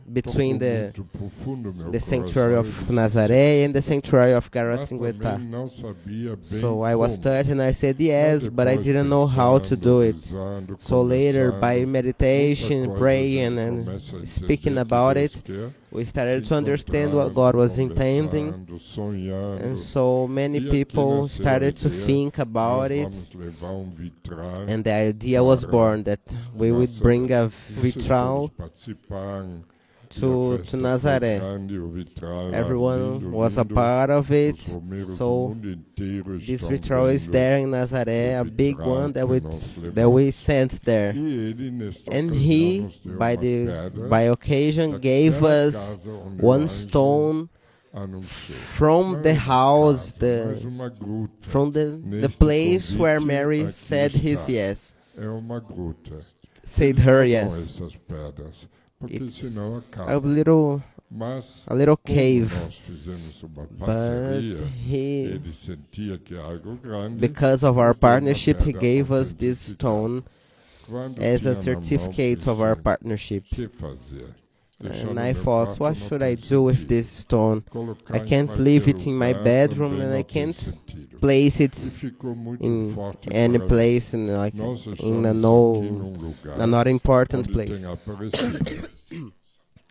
Speaker 2: between
Speaker 1: Tocou
Speaker 2: the
Speaker 1: muito profundo meu
Speaker 2: the
Speaker 1: coração
Speaker 2: sanctuary
Speaker 1: e
Speaker 2: of
Speaker 1: disse
Speaker 2: Nazaré and the sanctuary of
Speaker 1: mas
Speaker 2: Garatinguetá.
Speaker 1: também não sabia bem
Speaker 2: So I was
Speaker 1: como.
Speaker 2: touched and I said
Speaker 1: Mas
Speaker 2: yes, but I
Speaker 1: depois
Speaker 2: didn't know how to do it.
Speaker 1: rezando,
Speaker 2: So later, by
Speaker 1: conversando,
Speaker 2: meditation,
Speaker 1: muita coisa a
Speaker 2: praying,
Speaker 1: gente
Speaker 2: and
Speaker 1: começa a
Speaker 2: speaking
Speaker 1: entender que
Speaker 2: about
Speaker 1: Deus
Speaker 2: it,
Speaker 1: quer,
Speaker 2: we started
Speaker 1: se
Speaker 2: to understand what
Speaker 1: encontrando,
Speaker 2: God was intending.
Speaker 1: conversando, sonhando.
Speaker 2: And so many
Speaker 1: E aqui
Speaker 2: people
Speaker 1: nasceu a
Speaker 2: started to
Speaker 1: ideia,
Speaker 2: think
Speaker 1: nós
Speaker 2: about it.
Speaker 1: vamos levar vitral
Speaker 2: And the idea was
Speaker 1: para
Speaker 2: born that we would
Speaker 1: Nazaré.
Speaker 2: bring a
Speaker 1: Vocês
Speaker 2: vitral
Speaker 1: todos participaram, e a
Speaker 2: to
Speaker 1: festa foi
Speaker 2: Nazaré.
Speaker 1: grande, o vitral lá
Speaker 2: Everyone
Speaker 1: lindo,
Speaker 2: was a
Speaker 1: lindo.
Speaker 2: part of it.
Speaker 1: Os romeiros do
Speaker 2: So
Speaker 1: mundo inteiro
Speaker 2: this
Speaker 1: estão
Speaker 2: vitral is
Speaker 1: vendo
Speaker 2: there in Nazaré,
Speaker 1: o
Speaker 2: a big
Speaker 1: vitral
Speaker 2: one that
Speaker 1: que
Speaker 2: we
Speaker 1: nós
Speaker 2: that we
Speaker 1: levamos.
Speaker 2: sent there.
Speaker 1: E ele, nesta
Speaker 2: And
Speaker 1: ocasião,
Speaker 2: he,
Speaker 1: nos deu
Speaker 2: by
Speaker 1: umas pedras
Speaker 2: by occasion, gave
Speaker 1: daquela
Speaker 2: us
Speaker 1: casa onde o
Speaker 2: one
Speaker 1: anjo
Speaker 2: stone
Speaker 1: anunciou.
Speaker 2: from
Speaker 1: Não
Speaker 2: the
Speaker 1: é uma
Speaker 2: house,
Speaker 1: casa, mas uma gruta.
Speaker 2: from the
Speaker 1: Neste
Speaker 2: place where
Speaker 1: convite
Speaker 2: Mary
Speaker 1: aqui
Speaker 2: said his
Speaker 1: está.
Speaker 2: yes.
Speaker 1: É uma gruta.
Speaker 2: Said
Speaker 1: Eles
Speaker 2: her
Speaker 1: não
Speaker 2: yes.
Speaker 1: dão essas pedras, porque
Speaker 2: It's
Speaker 1: senão
Speaker 2: a
Speaker 1: acaba.
Speaker 2: little
Speaker 1: Mas,
Speaker 2: little
Speaker 1: como
Speaker 2: cave,
Speaker 1: nós fizemos uma
Speaker 2: but
Speaker 1: parceria,
Speaker 2: he,
Speaker 1: ele sentia que é algo grande.
Speaker 2: because of our
Speaker 1: nos deu uma
Speaker 2: partnership, he
Speaker 1: pedra
Speaker 2: gave us this
Speaker 1: autentificada.
Speaker 2: stone
Speaker 1: Quando
Speaker 2: as
Speaker 1: tinha
Speaker 2: a
Speaker 1: na mão,
Speaker 2: certificate of our
Speaker 1: pensei,
Speaker 2: partnership.
Speaker 1: que fazer? Deixar
Speaker 2: And
Speaker 1: no
Speaker 2: I
Speaker 1: meu
Speaker 2: thought,
Speaker 1: quarto
Speaker 2: what
Speaker 1: não
Speaker 2: should I
Speaker 1: tem
Speaker 2: do with
Speaker 1: sentido.
Speaker 2: this stone?
Speaker 1: Colocar
Speaker 2: I
Speaker 1: em
Speaker 2: can't
Speaker 1: qualquer
Speaker 2: leave it in my
Speaker 1: lugar
Speaker 2: bedroom,
Speaker 1: também
Speaker 2: and
Speaker 1: não
Speaker 2: I
Speaker 1: tem
Speaker 2: can't
Speaker 1: sentido.
Speaker 2: place it
Speaker 1: E ficou muito
Speaker 2: in
Speaker 1: forte
Speaker 2: any
Speaker 1: para mim.
Speaker 2: place, in like
Speaker 1: Nós
Speaker 2: in a
Speaker 1: estamos aqui
Speaker 2: no,
Speaker 1: num lugar
Speaker 2: a not important
Speaker 1: onde
Speaker 2: place.
Speaker 1: tem Aparecida.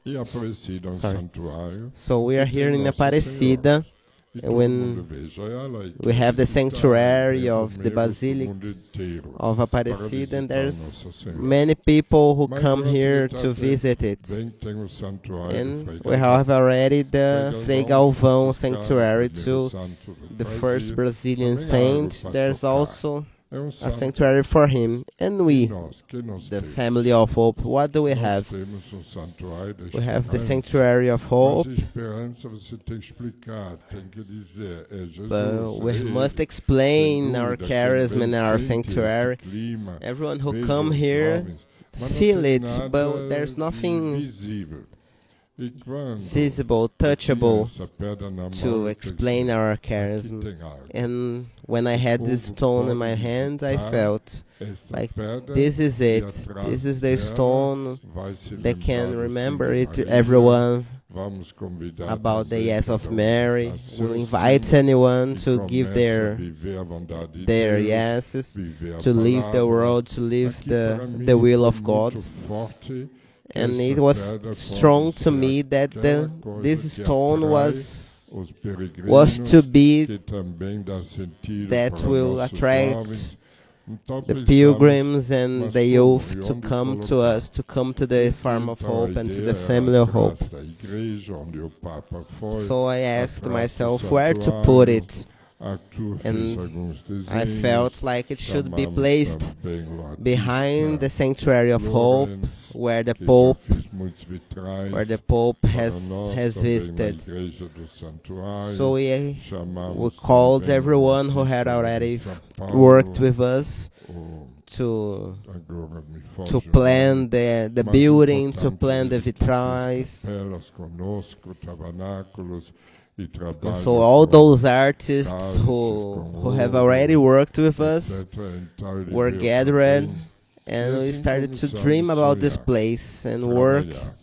Speaker 1: E Aparecida é um
Speaker 2: Sorry.
Speaker 1: santuário.
Speaker 2: So we are
Speaker 1: E tem
Speaker 2: here in
Speaker 1: Nossa
Speaker 2: Aparecida.
Speaker 1: Senhora. E todo
Speaker 2: When
Speaker 1: mundo veja ela e
Speaker 2: we
Speaker 1: quer
Speaker 2: have the
Speaker 1: visitar,
Speaker 2: sanctuary
Speaker 1: vem
Speaker 2: of the
Speaker 1: romeiros do
Speaker 2: Basilica
Speaker 1: mundo inteiro
Speaker 2: of
Speaker 1: para
Speaker 2: Aparecida, and
Speaker 1: visitar
Speaker 2: there's
Speaker 1: Nossa Senhora.
Speaker 2: many people who
Speaker 1: Mas
Speaker 2: come here
Speaker 1: gratuitamente
Speaker 2: to visit it.
Speaker 1: bem tem o santuário
Speaker 2: And
Speaker 1: Frei
Speaker 2: we
Speaker 1: Galvão.
Speaker 2: have already the Frei Galvão sanctuary
Speaker 1: primeiro
Speaker 2: to
Speaker 1: santo do
Speaker 2: the first
Speaker 1: Brasil.
Speaker 2: Brazilian
Speaker 1: Também há algo
Speaker 2: saint.
Speaker 1: para
Speaker 2: There's
Speaker 1: tocar.
Speaker 2: also
Speaker 1: É um
Speaker 2: a
Speaker 1: santo.
Speaker 2: sanctuary for him. And
Speaker 1: E
Speaker 2: we,
Speaker 1: nós, que nós
Speaker 2: the
Speaker 1: temos?
Speaker 2: family of hope, what do we
Speaker 1: Nós
Speaker 2: have?
Speaker 1: temos um santuário da
Speaker 2: We have the
Speaker 1: esperança.
Speaker 2: sanctuary of hope,
Speaker 1: Mas a esperança você tem que explicar, tem que dizer, é Jesus,
Speaker 2: but we
Speaker 1: é ele.
Speaker 2: must explain
Speaker 1: Sem
Speaker 2: our
Speaker 1: dúvida,
Speaker 2: charism
Speaker 1: quem
Speaker 2: and our
Speaker 1: sente
Speaker 2: sanctuary.
Speaker 1: esse clima,
Speaker 2: Everyone who
Speaker 1: veja
Speaker 2: come
Speaker 1: os
Speaker 2: here
Speaker 1: homens, mas não
Speaker 2: feel
Speaker 1: tem
Speaker 2: it,
Speaker 1: nada
Speaker 2: but there's
Speaker 1: de
Speaker 2: nothing
Speaker 1: visível. E quando
Speaker 2: visible,
Speaker 1: eu tinha
Speaker 2: touchable
Speaker 1: essa pedra na mão,
Speaker 2: to
Speaker 1: eu
Speaker 2: explain
Speaker 1: pensei,
Speaker 2: our
Speaker 1: aqui
Speaker 2: charism.
Speaker 1: tem algo.
Speaker 2: And when I had this
Speaker 1: O povo
Speaker 2: stone in
Speaker 1: pode
Speaker 2: my hands, I
Speaker 1: visitar
Speaker 2: felt
Speaker 1: essa
Speaker 2: like
Speaker 1: pedra
Speaker 2: this is
Speaker 1: e
Speaker 2: it.
Speaker 1: atrás
Speaker 2: This is the
Speaker 1: dela
Speaker 2: stone
Speaker 1: vai se
Speaker 2: that can
Speaker 1: lembrar do
Speaker 2: remember
Speaker 1: sim de
Speaker 2: it to
Speaker 1: Maria.
Speaker 2: everyone
Speaker 1: Vamos convidar
Speaker 2: about the
Speaker 1: também
Speaker 2: yes of
Speaker 1: cada um
Speaker 2: Mary.
Speaker 1: a seu
Speaker 2: We'll invite
Speaker 1: sim
Speaker 2: anyone
Speaker 1: e
Speaker 2: to give
Speaker 1: começa a viver a vontade de
Speaker 2: their
Speaker 1: Deus,
Speaker 2: yeses,
Speaker 1: viver a
Speaker 2: to live the
Speaker 1: palavra.
Speaker 2: world, to live
Speaker 1: Aqui para mim
Speaker 2: the will
Speaker 1: foi
Speaker 2: of God.
Speaker 1: muito forte que
Speaker 2: And it
Speaker 1: esta
Speaker 2: was
Speaker 1: pedra
Speaker 2: strong
Speaker 1: pode
Speaker 2: to
Speaker 1: ser
Speaker 2: me that
Speaker 1: aquela coisa
Speaker 2: this
Speaker 1: que
Speaker 2: stone
Speaker 1: atrai
Speaker 2: was
Speaker 1: os peregrinos,
Speaker 2: to be
Speaker 1: que também dá sentido
Speaker 2: that
Speaker 1: para
Speaker 2: will
Speaker 1: nossos
Speaker 2: attract
Speaker 1: jovens. Então
Speaker 2: the
Speaker 1: pensamos,
Speaker 2: pilgrims and
Speaker 1: mas
Speaker 2: the
Speaker 1: como
Speaker 2: youth
Speaker 1: e
Speaker 2: to
Speaker 1: onde
Speaker 2: come to
Speaker 1: colocar?
Speaker 2: us, to come to the farm of
Speaker 1: Então a
Speaker 2: hope and to
Speaker 1: ideia
Speaker 2: the
Speaker 1: era
Speaker 2: family of hope.
Speaker 1: atrás da igreja onde o Papa foi,
Speaker 2: So I asked
Speaker 1: atrás do
Speaker 2: myself where to
Speaker 1: santuário.
Speaker 2: put it.
Speaker 1: Arthur
Speaker 2: And
Speaker 1: fez alguns desenhos.
Speaker 2: I felt like it should be
Speaker 1: Chamamos
Speaker 2: placed
Speaker 1: também o artista
Speaker 2: behind the sanctuary of hope,
Speaker 1: Lorenz,
Speaker 2: where the
Speaker 1: que já
Speaker 2: Pope,
Speaker 1: fez muitos vitrais
Speaker 2: where the Pope
Speaker 1: para nós,
Speaker 2: has
Speaker 1: também
Speaker 2: visited.
Speaker 1: na igreja do santuário.
Speaker 2: So we
Speaker 1: Chamamos
Speaker 2: called
Speaker 1: também o
Speaker 2: everyone who
Speaker 1: artista
Speaker 2: had
Speaker 1: de
Speaker 2: already
Speaker 1: São Paulo,
Speaker 2: worked with us
Speaker 1: o-
Speaker 2: to
Speaker 1: agora me foge o
Speaker 2: plan
Speaker 1: nome.
Speaker 2: the
Speaker 1: Mas
Speaker 2: building, to
Speaker 1: importante,
Speaker 2: plan the
Speaker 1: ele fez
Speaker 2: vitrais.
Speaker 1: capelas conosco, tabernáculos e
Speaker 2: And
Speaker 1: trabalho
Speaker 2: so all
Speaker 1: com
Speaker 2: those artists
Speaker 1: cálices,
Speaker 2: who
Speaker 1: com
Speaker 2: have
Speaker 1: ouro,
Speaker 2: already worked with us
Speaker 1: etc. Então ele
Speaker 2: were
Speaker 1: veio
Speaker 2: gathered,
Speaker 1: também.
Speaker 2: and
Speaker 1: E
Speaker 2: we
Speaker 1: assim
Speaker 2: started to
Speaker 1: começamos
Speaker 2: dream
Speaker 1: a
Speaker 2: about this
Speaker 1: sonhar,
Speaker 2: place and work
Speaker 1: trabalhar.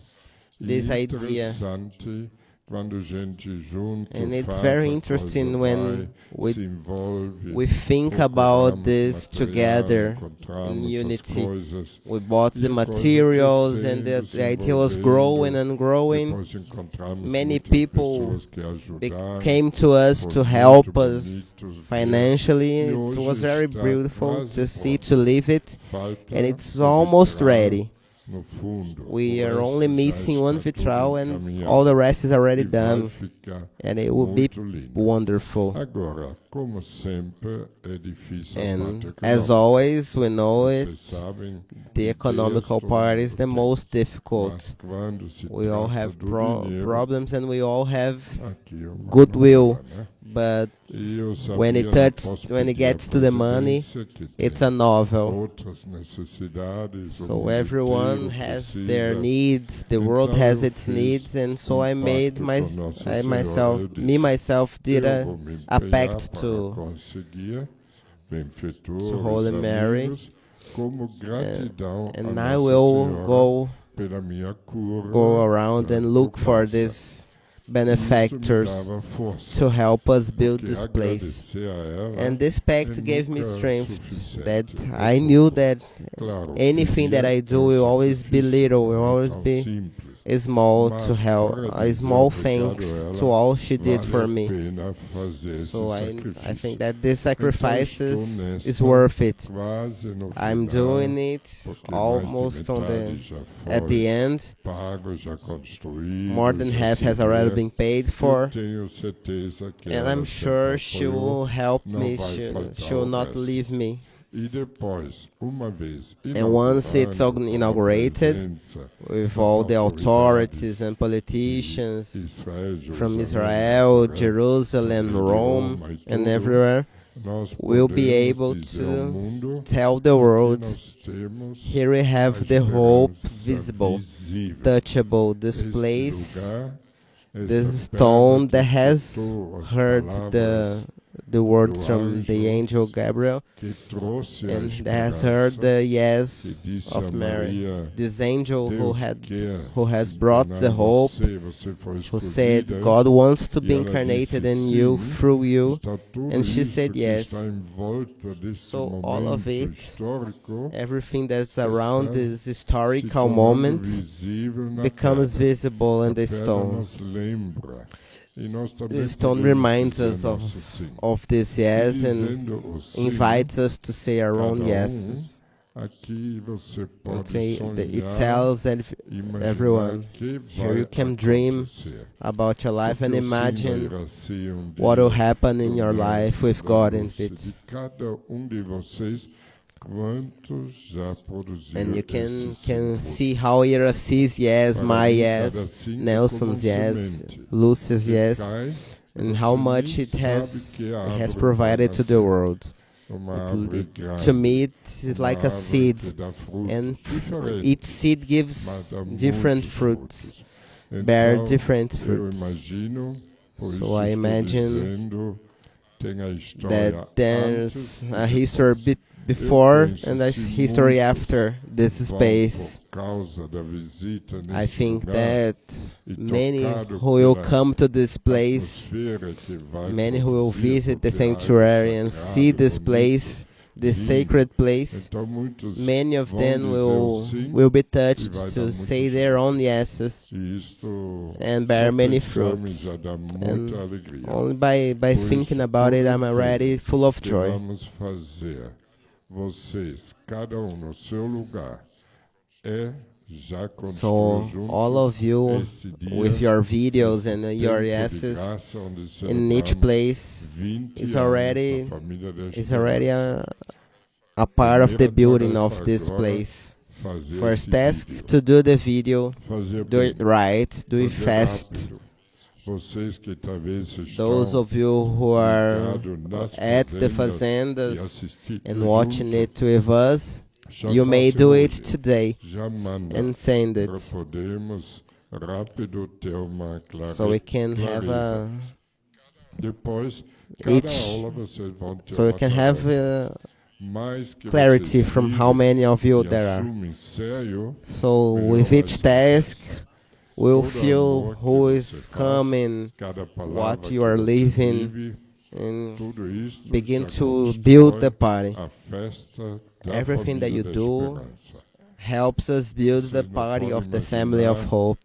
Speaker 1: E
Speaker 2: this idea.
Speaker 1: interessante quando a gente junto
Speaker 2: And it's
Speaker 1: faz
Speaker 2: very
Speaker 1: a
Speaker 2: interesting
Speaker 1: coisa,
Speaker 2: when
Speaker 1: vai, se envolve,
Speaker 2: we think about
Speaker 1: procuramos
Speaker 2: this
Speaker 1: material,
Speaker 2: together
Speaker 1: encontramos
Speaker 2: in
Speaker 1: as
Speaker 2: unity.
Speaker 1: coisas,
Speaker 2: We bought
Speaker 1: e
Speaker 2: the
Speaker 1: a coisa
Speaker 2: materials, and
Speaker 1: crescendo,
Speaker 2: the idea was
Speaker 1: se
Speaker 2: growing
Speaker 1: envolvendo.
Speaker 2: and growing.
Speaker 1: Depois encontramos
Speaker 2: Many
Speaker 1: muitas
Speaker 2: people
Speaker 1: pessoas que ajudaram,
Speaker 2: came to us
Speaker 1: foi
Speaker 2: to
Speaker 1: muito
Speaker 2: help us
Speaker 1: bonito ver.
Speaker 2: financially.
Speaker 1: E
Speaker 2: It
Speaker 1: hoje
Speaker 2: was very
Speaker 1: está
Speaker 2: beautiful
Speaker 1: quase
Speaker 2: to see,
Speaker 1: pronto.
Speaker 2: to live it,
Speaker 1: Falta
Speaker 2: and it's
Speaker 1: o
Speaker 2: almost
Speaker 1: vitral
Speaker 2: ready.
Speaker 1: no fundo.
Speaker 2: We
Speaker 1: O
Speaker 2: are
Speaker 1: resto
Speaker 2: only
Speaker 1: já
Speaker 2: missing one
Speaker 1: está tudo
Speaker 2: vitral, and
Speaker 1: encaminhado.
Speaker 2: all the rest is already
Speaker 1: E vai
Speaker 2: done,
Speaker 1: ficar
Speaker 2: and it will be
Speaker 1: muito lindo.
Speaker 2: wonderful.
Speaker 1: Agora, como sempre, é difícil a
Speaker 2: And
Speaker 1: parte
Speaker 2: as
Speaker 1: econômica.
Speaker 2: always, we know it,
Speaker 1: Vocês sabem,
Speaker 2: the economical
Speaker 1: todo
Speaker 2: part
Speaker 1: mundo
Speaker 2: is the
Speaker 1: tem.
Speaker 2: most difficult.
Speaker 1: Mas quando se
Speaker 2: We all
Speaker 1: trata
Speaker 2: have
Speaker 1: do dinheiro,
Speaker 2: problems, and we all have
Speaker 1: aqui é uma
Speaker 2: goodwill.
Speaker 1: novela, né?
Speaker 2: but
Speaker 1: E eu
Speaker 2: when it
Speaker 1: sabia, não
Speaker 2: touches,
Speaker 1: posso
Speaker 2: when it
Speaker 1: pedir à
Speaker 2: gets to the money,
Speaker 1: presidência que
Speaker 2: it's
Speaker 1: tem
Speaker 2: a novel.
Speaker 1: outras necessidades, o
Speaker 2: So
Speaker 1: mundo
Speaker 2: everyone
Speaker 1: inteiro
Speaker 2: has their
Speaker 1: precisa.
Speaker 2: needs, the world
Speaker 1: Então
Speaker 2: has
Speaker 1: eu
Speaker 2: its
Speaker 1: fiz
Speaker 2: needs, and so I made
Speaker 1: pacto com Nossa
Speaker 2: I
Speaker 1: Senhora.
Speaker 2: myself,
Speaker 1: Eu
Speaker 2: me
Speaker 1: disse,
Speaker 2: myself did
Speaker 1: eu vou me
Speaker 2: a
Speaker 1: empenhar
Speaker 2: pact
Speaker 1: para
Speaker 2: to
Speaker 1: conseguir
Speaker 2: to
Speaker 1: benfeitores,
Speaker 2: Holy Mary,
Speaker 1: amigos, como gratidão à
Speaker 2: and I
Speaker 1: Nossa
Speaker 2: will
Speaker 1: Senhora pela minha cura,
Speaker 2: go around
Speaker 1: pela
Speaker 2: and look for
Speaker 1: poupança.
Speaker 2: these
Speaker 1: Isso me
Speaker 2: benefactors
Speaker 1: dava força,
Speaker 2: to help us build
Speaker 1: porque
Speaker 2: this place.
Speaker 1: agradecer a ela
Speaker 2: And this
Speaker 1: é
Speaker 2: pact gave me
Speaker 1: nunca
Speaker 2: strength that
Speaker 1: suficiente.
Speaker 2: I knew that
Speaker 1: Claro,
Speaker 2: anything that I
Speaker 1: pedir é
Speaker 2: do will always be
Speaker 1: sacrifício,
Speaker 2: little, will
Speaker 1: não é
Speaker 2: always
Speaker 1: tão
Speaker 2: be
Speaker 1: simples.
Speaker 2: small to
Speaker 1: Mas
Speaker 2: help,
Speaker 1: para
Speaker 2: a
Speaker 1: dizer
Speaker 2: small
Speaker 1: obrigado
Speaker 2: thanks
Speaker 1: a
Speaker 2: to
Speaker 1: ela,
Speaker 2: all she did
Speaker 1: vale
Speaker 2: for
Speaker 1: a
Speaker 2: me.
Speaker 1: pena fazer esse
Speaker 2: So I
Speaker 1: sacrifício.
Speaker 2: think that this
Speaker 1: Então
Speaker 2: sacrifice
Speaker 1: estou
Speaker 2: is
Speaker 1: nessa
Speaker 2: worth it.
Speaker 1: quase no
Speaker 2: I'm
Speaker 1: final,
Speaker 2: doing it
Speaker 1: porque mais de
Speaker 2: almost on
Speaker 1: metade já
Speaker 2: at the
Speaker 1: foi
Speaker 2: end.
Speaker 1: pago, já construído,
Speaker 2: More than
Speaker 1: já
Speaker 2: half
Speaker 1: se
Speaker 2: has already
Speaker 1: vê.
Speaker 2: been paid
Speaker 1: Eu
Speaker 2: for,
Speaker 1: tenho certeza que
Speaker 2: and
Speaker 1: ela
Speaker 2: I'm
Speaker 1: sempre
Speaker 2: sure she
Speaker 1: apoiou,
Speaker 2: will help
Speaker 1: não
Speaker 2: me.
Speaker 1: vai faltar
Speaker 2: She will
Speaker 1: o
Speaker 2: not
Speaker 1: resto.
Speaker 2: leave me.
Speaker 1: E depois, uma vez
Speaker 2: And once it's
Speaker 1: inaugurando, com a
Speaker 2: inaugurated,
Speaker 1: presença
Speaker 2: with
Speaker 1: das
Speaker 2: all the authorities
Speaker 1: autoridades
Speaker 2: and
Speaker 1: de
Speaker 2: politicians
Speaker 1: Israel,
Speaker 2: from
Speaker 1: Jerusalém,
Speaker 2: Israel,
Speaker 1: Nazaré,
Speaker 2: Jerusalem,
Speaker 1: também de
Speaker 2: Rome,
Speaker 1: Roma e
Speaker 2: and
Speaker 1: tudo,
Speaker 2: everywhere,
Speaker 1: nós
Speaker 2: we'll be
Speaker 1: podemos
Speaker 2: able
Speaker 1: dizer ao
Speaker 2: to
Speaker 1: mundo
Speaker 2: tell the
Speaker 1: que
Speaker 2: world,
Speaker 1: nós temos
Speaker 2: here we
Speaker 1: a
Speaker 2: have the hope
Speaker 1: esperança
Speaker 2: visible,
Speaker 1: visível.
Speaker 2: touchable, this
Speaker 1: Este
Speaker 2: place,
Speaker 1: lugar,
Speaker 2: this
Speaker 1: esta
Speaker 2: stone
Speaker 1: pedra
Speaker 2: that
Speaker 1: que
Speaker 2: has
Speaker 1: escutou as
Speaker 2: heard
Speaker 1: palavras
Speaker 2: the words
Speaker 1: do
Speaker 2: from the
Speaker 1: anjo,
Speaker 2: angel Gabriel,
Speaker 1: que trouxe a
Speaker 2: and that has heard the
Speaker 1: esperança, que
Speaker 2: yes
Speaker 1: disse a
Speaker 2: of Mary.
Speaker 1: Maria,
Speaker 2: This angel
Speaker 1: Deus quer
Speaker 2: who has
Speaker 1: se
Speaker 2: brought
Speaker 1: encarnar
Speaker 2: the
Speaker 1: em
Speaker 2: hope,
Speaker 1: você, você foi
Speaker 2: who said
Speaker 1: escolhida,
Speaker 2: God wants to
Speaker 1: e
Speaker 2: be
Speaker 1: ela
Speaker 2: incarnated
Speaker 1: disse
Speaker 2: in you,
Speaker 1: sim.
Speaker 2: through you,
Speaker 1: Está tudo
Speaker 2: and she
Speaker 1: isso
Speaker 2: said
Speaker 1: que
Speaker 2: yes.
Speaker 1: está em volta desse
Speaker 2: So all of
Speaker 1: momento
Speaker 2: it,
Speaker 1: histórico
Speaker 2: everything that's around
Speaker 1: está
Speaker 2: this
Speaker 1: se
Speaker 2: historical
Speaker 1: tornando
Speaker 2: moment
Speaker 1: visível na
Speaker 2: becomes
Speaker 1: pedra.
Speaker 2: visible in
Speaker 1: A
Speaker 2: the
Speaker 1: pedra
Speaker 2: stone.
Speaker 1: nos lembra. E nós também
Speaker 2: The stone
Speaker 1: podemos
Speaker 2: reminds
Speaker 1: dizer
Speaker 2: us
Speaker 1: nosso sim.
Speaker 2: of this
Speaker 1: E
Speaker 2: yes and
Speaker 1: dizendo o sim,
Speaker 2: invites us to say our own
Speaker 1: cada
Speaker 2: yeses.
Speaker 1: aqui você
Speaker 2: And
Speaker 1: pode
Speaker 2: it
Speaker 1: sonhar,
Speaker 2: tells
Speaker 1: imaginar
Speaker 2: everyone,
Speaker 1: que
Speaker 2: here
Speaker 1: vai
Speaker 2: you can dream
Speaker 1: acontecer.
Speaker 2: about your life
Speaker 1: Porque
Speaker 2: and
Speaker 1: o sim
Speaker 2: imagine
Speaker 1: irá ser
Speaker 2: what will
Speaker 1: dia
Speaker 2: happen in
Speaker 1: do
Speaker 2: your life with
Speaker 1: da
Speaker 2: God in
Speaker 1: luz
Speaker 2: it.
Speaker 1: de cada de vocês, quantos já produziram
Speaker 2: And you
Speaker 1: esses
Speaker 2: can
Speaker 1: sim
Speaker 2: see how Ira sees yes,
Speaker 1: Para
Speaker 2: my
Speaker 1: mim,
Speaker 2: yes,
Speaker 1: cada sim é como
Speaker 2: Nelson's yes,
Speaker 1: semente
Speaker 2: Lucy's
Speaker 1: que
Speaker 2: yes,
Speaker 1: cai,
Speaker 2: and
Speaker 1: você
Speaker 2: how
Speaker 1: nem
Speaker 2: much it
Speaker 1: sabe
Speaker 2: has
Speaker 1: que a
Speaker 2: has
Speaker 1: árvore vai
Speaker 2: provided to the
Speaker 1: nascer.
Speaker 2: world.
Speaker 1: Uma árvore grande,
Speaker 2: To me, it's
Speaker 1: uma
Speaker 2: like a
Speaker 1: árvore
Speaker 2: seed,
Speaker 1: que dá frutos
Speaker 2: and
Speaker 1: diferentes,
Speaker 2: each seed gives
Speaker 1: mas dá
Speaker 2: different
Speaker 1: muitos
Speaker 2: fruits,
Speaker 1: frutos.
Speaker 2: bear
Speaker 1: Então,
Speaker 2: different
Speaker 1: eu
Speaker 2: fruits.
Speaker 1: imagino, por isso
Speaker 2: So I
Speaker 1: estou
Speaker 2: imagine
Speaker 1: dizendo, tem a história
Speaker 2: that there's
Speaker 1: antes
Speaker 2: a
Speaker 1: e
Speaker 2: history
Speaker 1: depois.
Speaker 2: before
Speaker 1: penso
Speaker 2: and a
Speaker 1: que
Speaker 2: history
Speaker 1: muitos
Speaker 2: after this
Speaker 1: vão
Speaker 2: space.
Speaker 1: por causa da visita
Speaker 2: I
Speaker 1: nesse
Speaker 2: think
Speaker 1: lugar
Speaker 2: that
Speaker 1: e
Speaker 2: many
Speaker 1: tocado
Speaker 2: who will
Speaker 1: pela
Speaker 2: come to this place,
Speaker 1: atmosfera que vai
Speaker 2: many who will
Speaker 1: produzir,
Speaker 2: visit the
Speaker 1: porque é algo
Speaker 2: sanctuary and
Speaker 1: sagrado,
Speaker 2: see this
Speaker 1: bonito,
Speaker 2: place, this
Speaker 1: lindo.
Speaker 2: sacred place,
Speaker 1: Então muitos
Speaker 2: many of
Speaker 1: vão
Speaker 2: them
Speaker 1: dizer o sim
Speaker 2: will be
Speaker 1: e
Speaker 2: touched
Speaker 1: vai dar
Speaker 2: to
Speaker 1: muito
Speaker 2: say their
Speaker 1: fruto.
Speaker 2: own yeses
Speaker 1: E isto
Speaker 2: and bear
Speaker 1: só
Speaker 2: many
Speaker 1: pensar-me
Speaker 2: fruits.
Speaker 1: já dá
Speaker 2: And
Speaker 1: muita alegria.
Speaker 2: only by
Speaker 1: Por
Speaker 2: thinking
Speaker 1: isso,
Speaker 2: about it,
Speaker 1: tudo
Speaker 2: I'm already full of
Speaker 1: que
Speaker 2: joy.
Speaker 1: vamos fazer, vocês, cada no seu lugar, já
Speaker 2: So
Speaker 1: construiu junto
Speaker 2: all of you
Speaker 1: este dia,
Speaker 2: with your videos
Speaker 1: este
Speaker 2: and your
Speaker 1: tempo de
Speaker 2: yeses
Speaker 1: graça onde
Speaker 2: in each
Speaker 1: celebramos
Speaker 2: place
Speaker 1: 20
Speaker 2: is
Speaker 1: anos
Speaker 2: already
Speaker 1: da família da
Speaker 2: is already
Speaker 1: esperança.
Speaker 2: a part of the
Speaker 1: Primeira
Speaker 2: building
Speaker 1: tarefa
Speaker 2: of this
Speaker 1: agora,
Speaker 2: place.
Speaker 1: fazer
Speaker 2: First
Speaker 1: esse
Speaker 2: task
Speaker 1: vídeo.
Speaker 2: to do the video,
Speaker 1: Fazer
Speaker 2: do it
Speaker 1: bem,
Speaker 2: right, do it
Speaker 1: fazer
Speaker 2: fast.
Speaker 1: rápido. Vocês que talvez
Speaker 2: Those
Speaker 1: estão
Speaker 2: of you who are
Speaker 1: ligados nas
Speaker 2: at the
Speaker 1: fazendas e
Speaker 2: fazendas
Speaker 1: assistindo
Speaker 2: and watching
Speaker 1: junto,
Speaker 2: it with us,
Speaker 1: já
Speaker 2: you may
Speaker 1: façam
Speaker 2: do it
Speaker 1: hoje.
Speaker 2: today
Speaker 1: Já manda
Speaker 2: and send it
Speaker 1: para podermos rápido ter uma
Speaker 2: so we can have
Speaker 1: clareza.
Speaker 2: a
Speaker 1: Depois, cada
Speaker 2: each
Speaker 1: aula vocês vão ter
Speaker 2: so we
Speaker 1: uma
Speaker 2: can have
Speaker 1: tarefa. Mais que
Speaker 2: clarity
Speaker 1: vocês
Speaker 2: from how
Speaker 1: vivem
Speaker 2: many of you
Speaker 1: e
Speaker 2: there are.
Speaker 1: assumem sério,
Speaker 2: So
Speaker 1: melhor
Speaker 2: with
Speaker 1: vai
Speaker 2: each
Speaker 1: ser.
Speaker 2: task, we'll
Speaker 1: Todo
Speaker 2: feel
Speaker 1: amor que
Speaker 2: who
Speaker 1: você
Speaker 2: is
Speaker 1: faz,
Speaker 2: coming,
Speaker 1: cada palavra
Speaker 2: what
Speaker 1: que
Speaker 2: you are
Speaker 1: você
Speaker 2: living,
Speaker 1: vive,
Speaker 2: and
Speaker 1: tudo isso
Speaker 2: begin
Speaker 1: já
Speaker 2: to build the
Speaker 1: constrói
Speaker 2: party.
Speaker 1: a festa da
Speaker 2: Everything that you
Speaker 1: família da
Speaker 2: do
Speaker 1: esperança.
Speaker 2: helps us build the
Speaker 1: Vocês não
Speaker 2: party
Speaker 1: podem
Speaker 2: of the family of
Speaker 1: imaginar
Speaker 2: hope.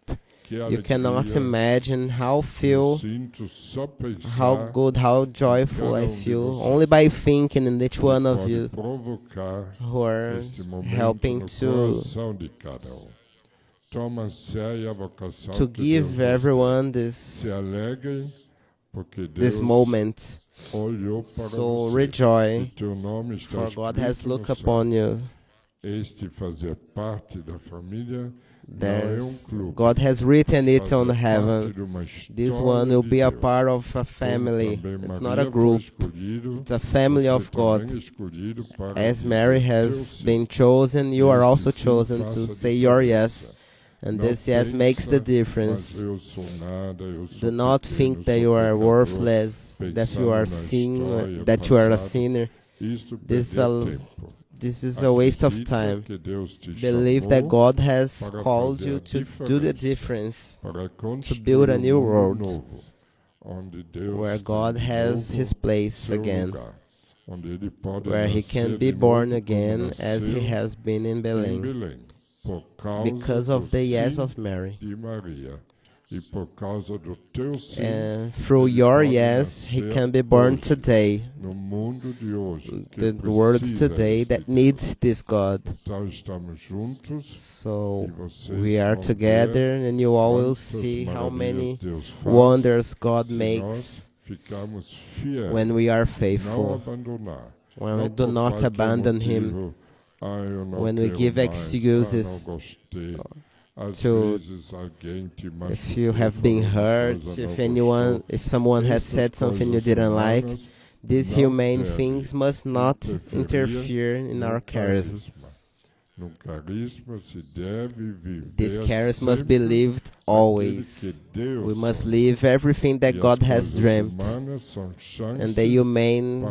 Speaker 1: que
Speaker 2: You cannot
Speaker 1: alegria
Speaker 2: imagine how
Speaker 1: eu
Speaker 2: feel,
Speaker 1: sinto só
Speaker 2: how
Speaker 1: pensar
Speaker 2: good, how joyful
Speaker 1: cada
Speaker 2: I
Speaker 1: de
Speaker 2: feel
Speaker 1: vocês.
Speaker 2: only by thinking in each
Speaker 1: que
Speaker 2: one of
Speaker 1: pode
Speaker 2: you
Speaker 1: provocar
Speaker 2: who are
Speaker 1: este momento
Speaker 2: helping
Speaker 1: no
Speaker 2: to
Speaker 1: coração de cada Toma séria a vocação
Speaker 2: to
Speaker 1: que
Speaker 2: give
Speaker 1: Deus nos
Speaker 2: everyone
Speaker 1: deu. Se alegrem, porque
Speaker 2: this
Speaker 1: Deus
Speaker 2: moment.
Speaker 1: olhou para
Speaker 2: So
Speaker 1: você.
Speaker 2: rejoice,
Speaker 1: E teu nome está
Speaker 2: for God has
Speaker 1: escrito no
Speaker 2: looked
Speaker 1: céu.
Speaker 2: upon you.
Speaker 1: Este fazer parte da família
Speaker 2: God has written it on heaven. This one will be a part of a family. It's not a group. It's a family of God. As Mary has been chosen, you are also chosen to say your yes. And this yes makes the difference. Do not think that you are worthless, that you are a sinner. This is a waste of time. Believe that God has called you to do the difference, to build a new world where God has His place again, where He can be born again as He has been in Belém, because of the yes of Mary. And through your yes, He can be born today. The world today that needs this God. So we are together, and you all will see how many wonders God makes when we are faithful, when we do not abandon Him, when we give excuses. If you have been hurt, if someone has said something you didn't like, these humane things must not interfere in our charisma. This charisma must be lived always. We must live everything that God has dreamt. And the humane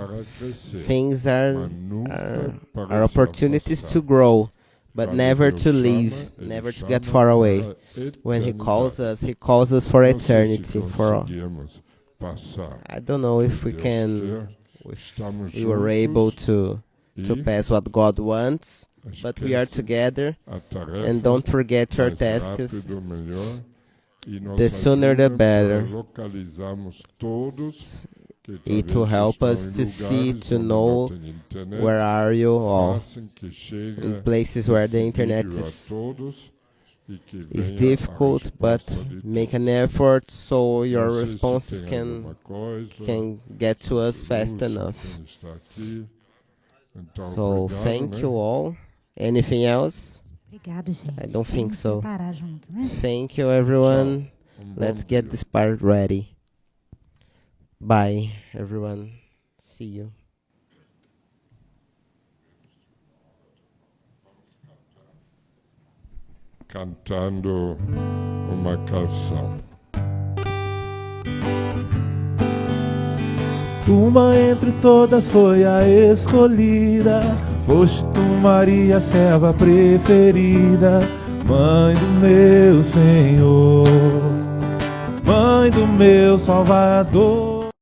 Speaker 2: things are opportunities to grow, but never to leave, never to get far away. When He calls us for eternity. I don't know if we were able to pass what God wants, but we are together, and don't forget your tasks. The sooner the better. It will help us to see, to know where are you all. In places where the internet is difficult, but make an effort so your responses can get to us fast enough. So thank you all. Anything else? I don't think so. Thank you, everyone. Let's get this part ready. Bye, everyone. See you.
Speaker 1: Cantando uma canção.
Speaker 4: Uma entre todas foi a escolhida, foste tu, Maria, serva preferida, mãe do meu Senhor, mãe do meu Salvador.